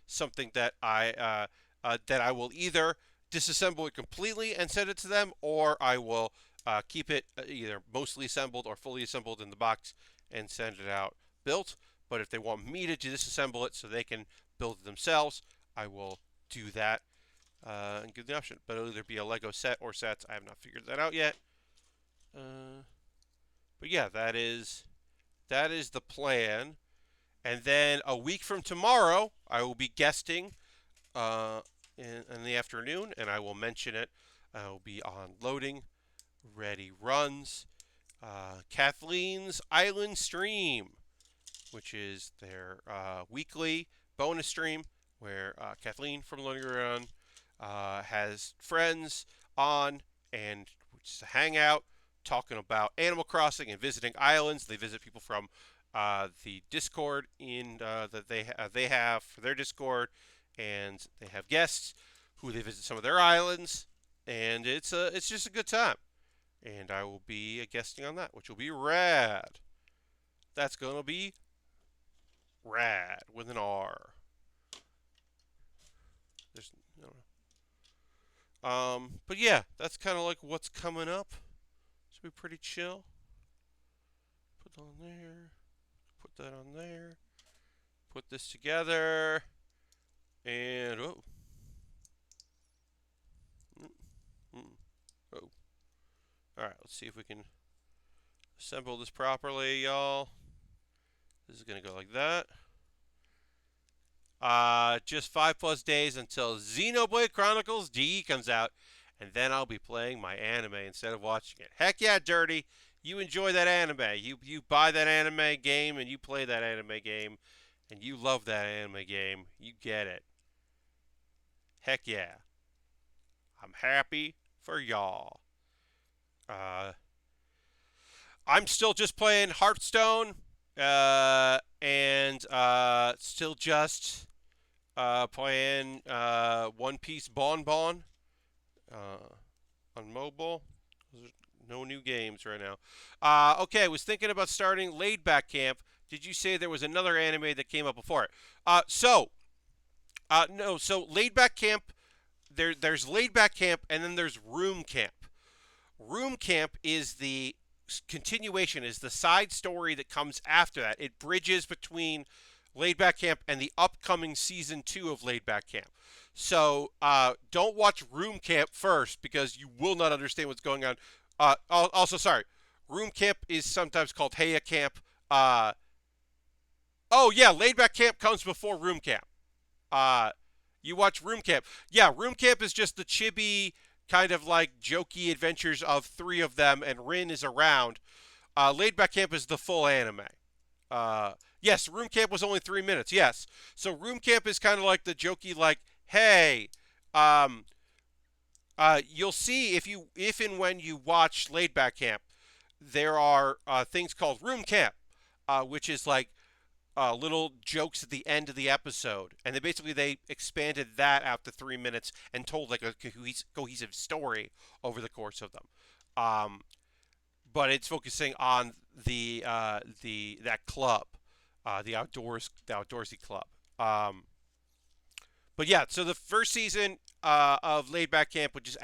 something that I will either disassemble it completely and send it to them, or I will keep it either mostly assembled or fully assembled in the box and send it out built. But if they want me to disassemble it so they can build it themselves, I will do that and give the option. But it'll either be a Lego set or sets. I have not figured that out yet. But yeah, that is the plan. And then a week from tomorrow, I will be guesting in the afternoon, and I will mention it. I will be on Loading Ready Runs, Kathleen's Island Stream, which is their weekly bonus stream where Kathleen from Loading Ready Run has friends on and just hang out talking about Animal Crossing and visiting islands. They visit people from the Discord that they have for their Discord, and they have guests who they visit some of their islands, and it's just a good time. And I will be guesting on that, which will be rad. That's gonna be rad with an R. There's no. But yeah, that's kind of like what's coming up. Should be pretty chill. Put on there. Put that on there. Put this together. And oh. Oh. Alright, let's see if we can assemble this properly, y'all. This is gonna go like that. Just 5+ days until Xenoblade Chronicles D comes out, and then I'll be playing my anime instead of watching it. Heck yeah, Dirty! You enjoy that anime. You buy that anime game and you play that anime game, and you love that anime game. You get it. Heck yeah. I'm happy for y'all. I'm still just playing Hearthstone, and still just playing One Piece Bon on mobile. There's no new games right now. Okay, I was thinking about starting Laid Back Camp. Did you say there was another anime that came up before it? No. So Laid Back Camp. There's Laid Back Camp, and then there's Room Camp. Room Camp is the continuation, is the side story that comes after that. It bridges between Laid Back Camp and the upcoming season 2 of Laid Back Camp. So don't watch Room Camp first because you will not understand what's going on. Also, sorry, Room Camp is sometimes called Heya Camp. Oh yeah, Laid Back Camp comes before Room Camp. You watch Room Camp. Yeah, Room Camp is just the chibi kind of like jokey adventures of 3 of them, and Rin is around. Laid Back Camp is the full anime. Yes, Room Camp was only 3 minutes. Yes, so Room Camp is kind of like the jokey, like, hey, you'll see if and when you watch Laid Back Camp, there are things called Room Camp, which is like little jokes at the end of the episode, and they expanded that out to 3 minutes and told like a cohesive story over the course of them. But it's focusing on that club, the outdoorsy club. But yeah, so the first season of Laid Back Camp, which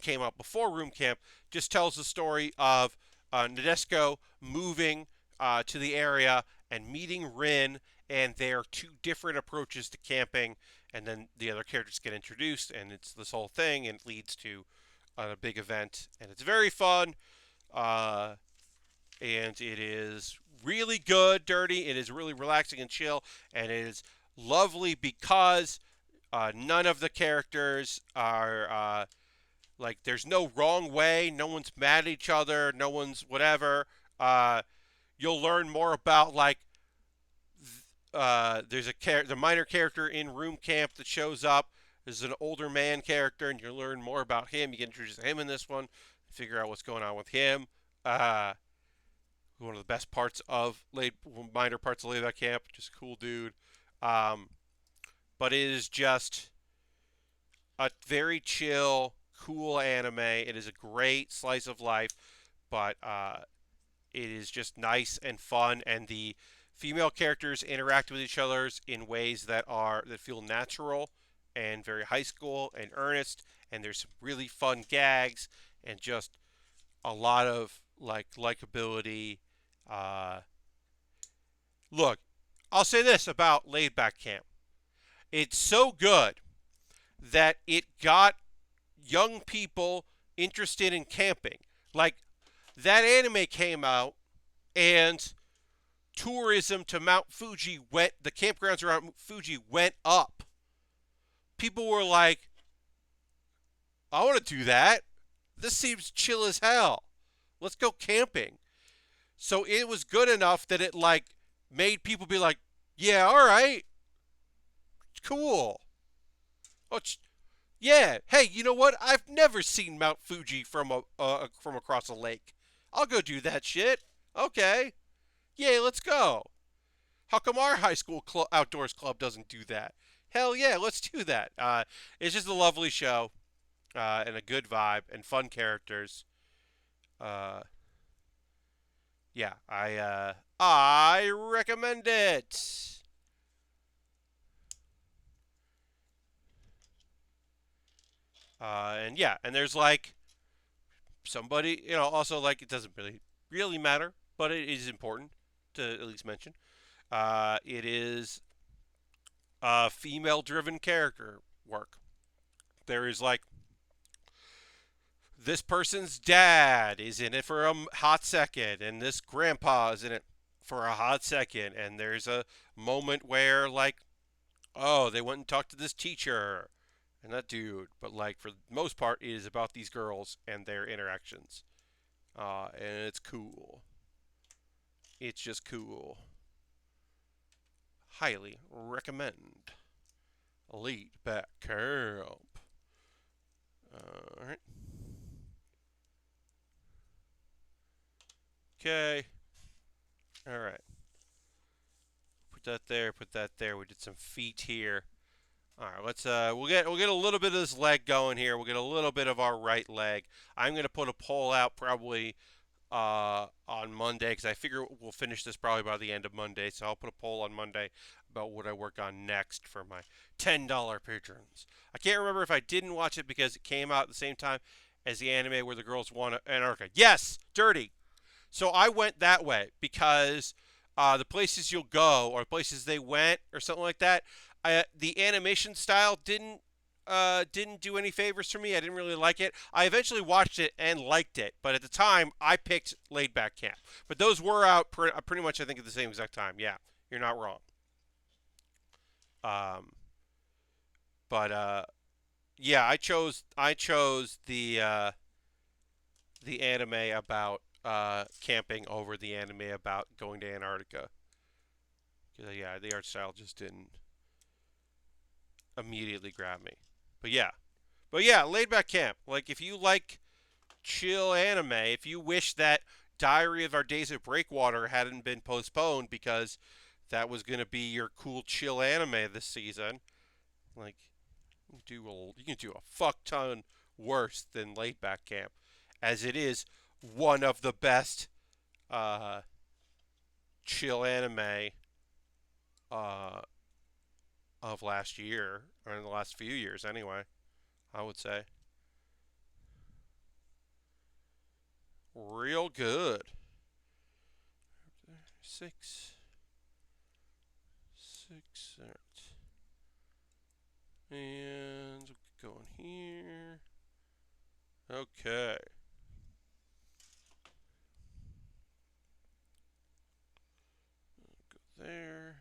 came out before Room Camp, just tells the story of Nadesco moving to the area and meeting Rin, and their 2 different approaches to camping, and then the other characters get introduced, and it's this whole thing, and it leads to a big event, and it's very fun, and it is really good, Dirty. It is really relaxing and chill, and it is lovely because none of the characters are like, there's no wrong way, no one's mad at each other, no one's whatever. You'll learn more about like there's the minor character in Room Camp that shows up. There's an older man character, and you'll learn more about him. You get introduced to him in this one, figure out what's going on with him. One of the best parts of minor parts of Laid Back Camp, just a cool dude. But it is just a very chill, cool anime. It is a great slice of life, but it is just nice and fun, and the female characters interact with each other in ways that feel natural and very high school and earnest, and there's some really fun gags and just a lot of likability. Look, I'll say this about Laid Back Camp. It's so good that it got young people interested in camping. Like, that anime came out, and tourism to Mount Fuji the campgrounds around Fuji went up. People were like, I want to do that. This seems chill as hell. Let's go camping. So it was good enough that it made people be like, yeah, all right. Cool. Oh, yeah. Hey, you know what? I've never seen Mount Fuji from across a lake. I'll go do that shit. Okay. Yay, let's go. How come our high school outdoors club doesn't do that? Hell yeah, let's do that. It's just a lovely show and a good vibe and fun characters. Uh, yeah, I recommend it. And yeah, and there's like somebody, also like it doesn't really matter, but it is important to at least mention. It is female driven character work. There is like this person's dad is in it for a hot second, and this grandpa is in it for a hot second, and there's a moment where like, oh, they went and talked to this teacher and that dude, but like for the most part, it is about these girls and their interactions, and it's cool. It's just cool. Highly recommend. Lead back camp. All right. Okay. All right. Put that there. Put that there. We did some feet here. All right. Let's we'll get a little bit of this leg going here. We'll get a little bit of our right leg. I'm gonna put a poll out probably on Monday because I figure we'll finish this probably by the end of Monday. So I'll put a poll on Monday about what I work on next for my $10 patrons. I can't remember if I didn't watch it because it came out at the same time as the anime where the girls won Antarctica. Yes, dirty. So I went that way because the places you'll go or places they went or something like that, the animation style didn't do any favors for me. I didn't really like it. I eventually watched it and liked it, but at the time I picked Laid Back Camp. But those were out pretty much I think at the same exact time. Yeah, you're not wrong. Um, but yeah, I chose the anime about camping over the anime about going to Antarctica. Yeah, the art style just didn't immediately grab me. But yeah, laid back camp. Like if you like chill anime, if you wish that Diary of Our Days at Breakwater hadn't been postponed because that was gonna be your cool chill anime this season, like you can do a fuck ton worse than laid back camp, as it is one of the best uh, chill anime uh, of last year, or in the last few years anyway, I would say. Real good. Six. Six. All right. And we'll go in here. Okay. Go there.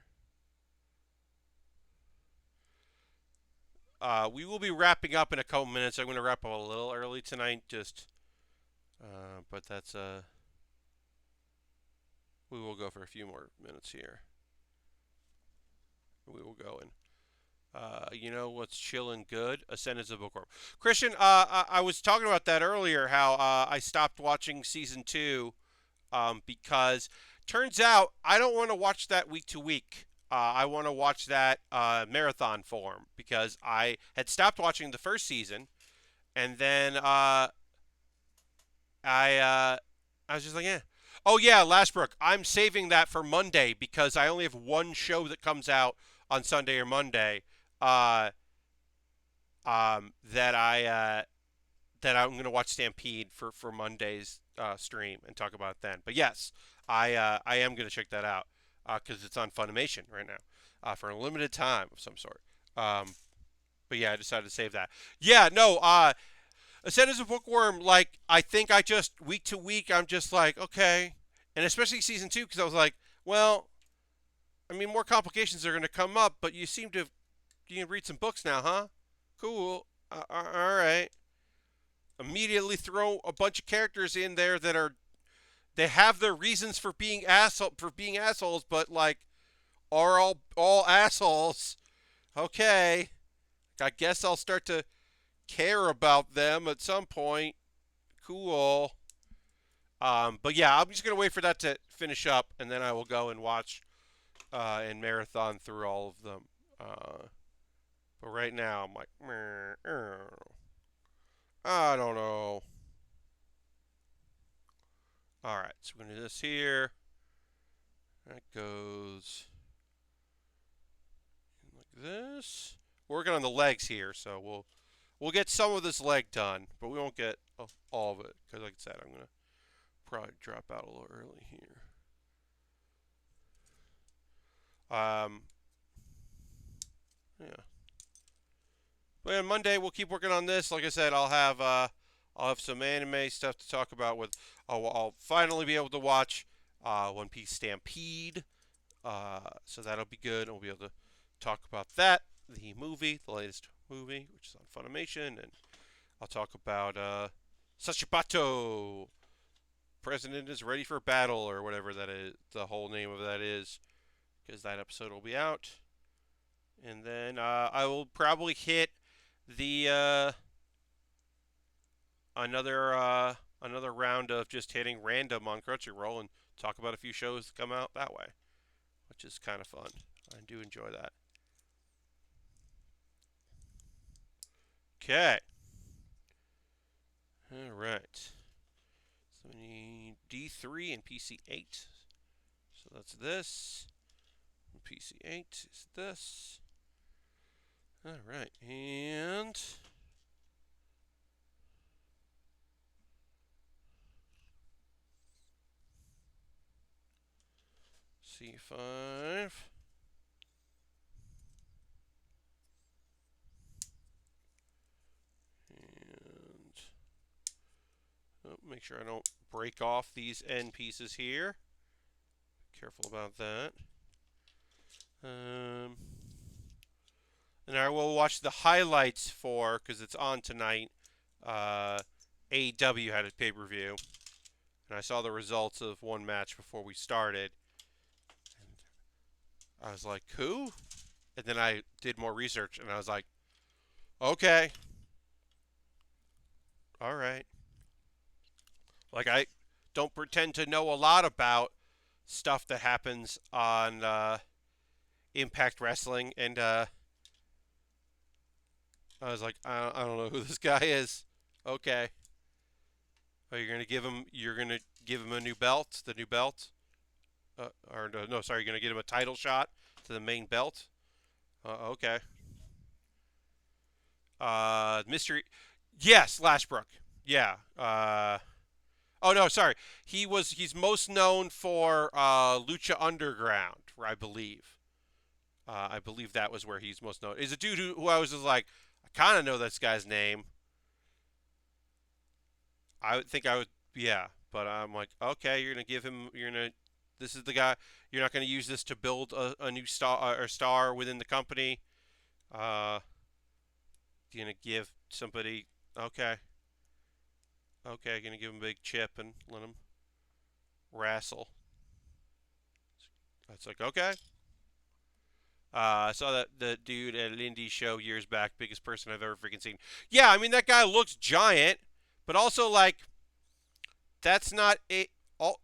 We will be wrapping up in a couple minutes. I'm going to wrap up a little early tonight, but that's we will go for a few more minutes here. We will go in. You know what's chilling good? Ascendance of Bookworm. Christian, I was talking about that earlier. How I stopped watching season 2 because turns out I don't want to watch that week to week. I want to watch that marathon form because I had stopped watching the first season, and then I was just like, yeah. Oh yeah, Lashbrook. I'm saving that for Monday because I only have one show that comes out on Sunday or Monday. Uh, that I'm gonna watch Stampede for Monday's stream and talk about it then. But yes, I am gonna check that out because it's on Funimation right now for a limited time of some sort. But yeah, I decided to save that. Yeah, no. Ascend as a Bookworm, like I think I just week to week I'm just like okay, and especially season 2 because I was like, well, I mean more complications are gonna come up, but you seem to you can read some books now, huh? Cool. All right. Immediately throw a bunch of characters in there that are they have their reasons for being assholes, but like are all assholes. Okay. I guess I'll start to care about them at some point. Cool. But yeah, I'm just gonna wait for that to finish up, and then I will go and watch and marathon through all of them. But right now, I'm like, I don't know. All right, so we're gonna do this here. That goes like this. We're working on the legs here, so we'll get some of this leg done, but we won't get all of it because, like I said, I'm gonna probably drop out a little early here. Yeah. But on Monday we'll keep working on this. Like I said, I'll have some anime stuff to talk about. I'll finally be able to watch One Piece Stampede. So that'll be good. We'll be able to talk about that, the movie, the latest movie, which is on Funimation, and I'll talk about Sachipato. President is ready for battle, or whatever that is. The whole name of that is, because that episode will be out. And then I will probably hit the another round of just hitting random on Crunchyroll and talk about a few shows that come out that way, which is kind of fun. I do enjoy that. Okay. All right. So we need D3 and PC8. So that's this. And PC8 is this. All right. And C5. And make sure I don't break off these end pieces here. Careful about that. And I will watch the highlights for, because it's on tonight. AEW had a pay-per-view, and I saw the results of one match before we started. And I was like, who? And then I did more research, and I was like, okay, all right. Like, I don't pretend to know a lot about stuff that happens on Impact Wrestling, and I was like, I don't know who this guy is. Okay. Oh, you're gonna give him a new belt, the new belt, or no, sorry, you're gonna give him a title shot to the main belt. Okay. Mystery, yes, Lashbrook, yeah. Oh no, sorry, he's most known for Lucha Underground, I believe. I believe that was where he's most known. Is a dude who I was just like, I kind of know this guy's name. I would think I would, yeah. But I'm like, okay, this is the guy. You're not gonna use this to build a new star within the company. Uh, you're gonna give somebody, okay, okay, gonna give him a big chip and let him wrestle. It's like, okay. I saw that the dude at an indie show years back, biggest person I've ever freaking seen. Yeah, I mean that guy looks giant, but also like that's not a all.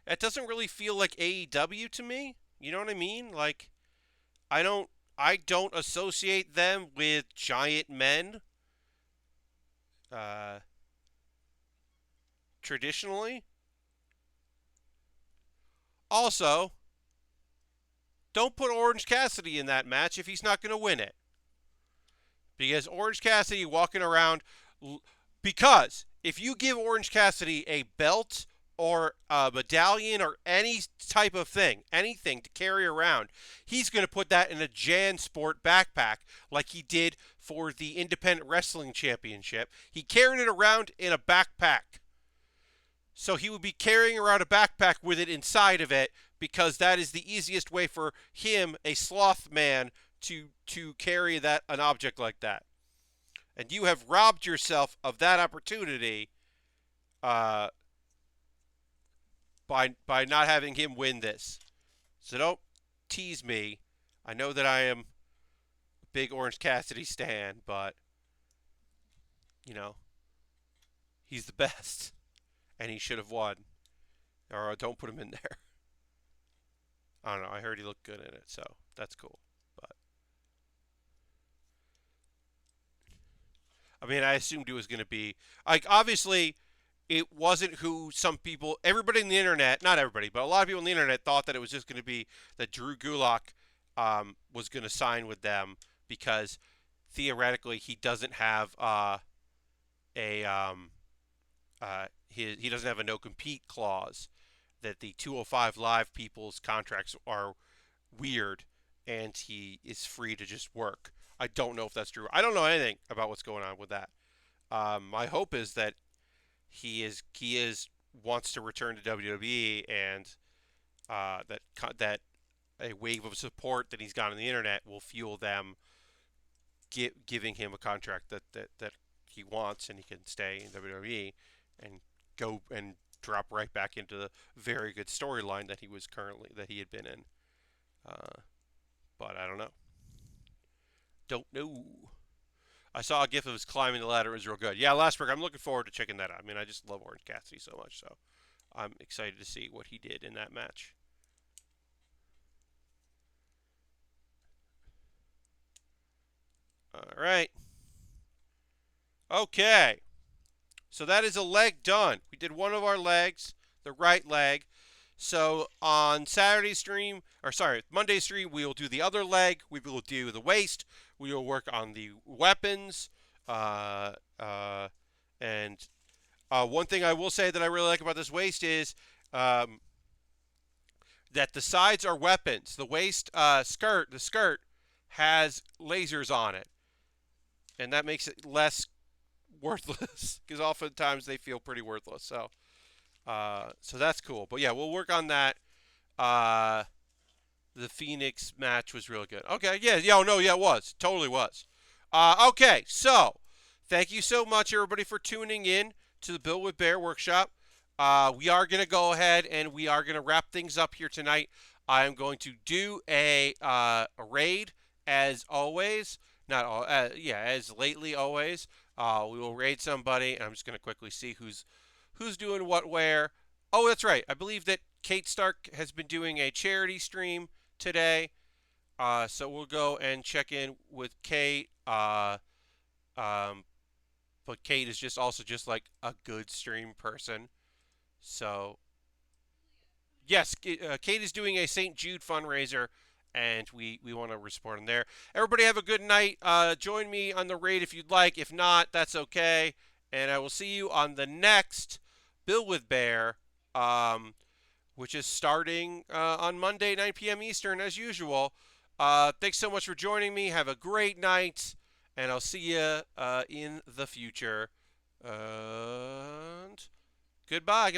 It doesn't really feel like AEW to me. You know what I mean? Like I don't I don't associate them with giant men uh, traditionally. Also, don't put Orange Cassidy in that match if he's not going to win it. Because Orange Cassidy walking around. Because if you give Orange Cassidy a belt or a medallion or any type of thing, anything to carry around, he's going to put that in a Jan Sport backpack like he did for the Independent Wrestling Championship. He carried it around in a backpack. So he would be carrying around a backpack with it inside of it because that is the easiest way for him, a sloth man, to carry an object like that. And you have robbed yourself of that opportunity uh, by not having him win this. So don't tease me. I know that I am a big Orange Cassidy stan, but you know he's the best, and he should have won. Or don't put him in there. I don't know. I heard he looked good in it, so that's cool. But I mean, I assumed it was going to be like obviously it wasn't who some people, everybody in the internet, not everybody, but a lot of people on the internet thought that it was just going to be that Drew Gulak was going to sign with them because theoretically he doesn't have a he doesn't have a no compete clause, that the 205 Live people's contracts are weird and he is free to just work. I don't know if that's true. I don't know anything about what's going on with that. My hope is that he is wants to return to WWE, and that a wave of support that he's got on the internet will fuel them giving him a contract that he wants, and he can stay in WWE and go and drop right back into the very good storyline that he had been in. But I don't know. Don't know. I saw a gif of his climbing the ladder. It was real good. Yeah, last week. I'm looking forward to checking that out. I mean, I just love Orange Cassidy so much, so I'm excited to see what he did in that match. All right. Okay. So that is a leg done. We did one of our legs, the right leg. So on Saturday's stream, or sorry, Monday's stream, we will do the other leg. We will do the waist. We will work on the weapons. And one thing I will say that I really like about this waist is that the sides are weapons. The waist the skirt has lasers on it, and that makes it less worthless because oftentimes they feel pretty worthless. So that's cool. But yeah, we'll work on that. The Phoenix match was really good. Okay, yeah, oh, no, yeah, it was. Totally was. Okay, so thank you so much, everybody, for tuning in to the Bill with Baer workshop. We are going to go ahead and we are going to wrap things up here tonight. I am going to do a raid as always. Not all, as lately always. We will raid somebody, and I'm just going to quickly see who's doing what where. Oh, that's right. I believe that Kate Stark has been doing a charity stream today. So we'll go and check in with Kate. But Kate is just like a good stream person. So yes, Kate is doing a St. Jude fundraiser, and we want to support him there. Everybody have a good night. Join me on the raid if you'd like. If not, that's okay. And I will see you on the next Bill with Baer, which is starting on Monday, 9 p.m. Eastern, as usual. Thanks so much for joining me. Have a great night, and I'll see you in the future. And goodbye.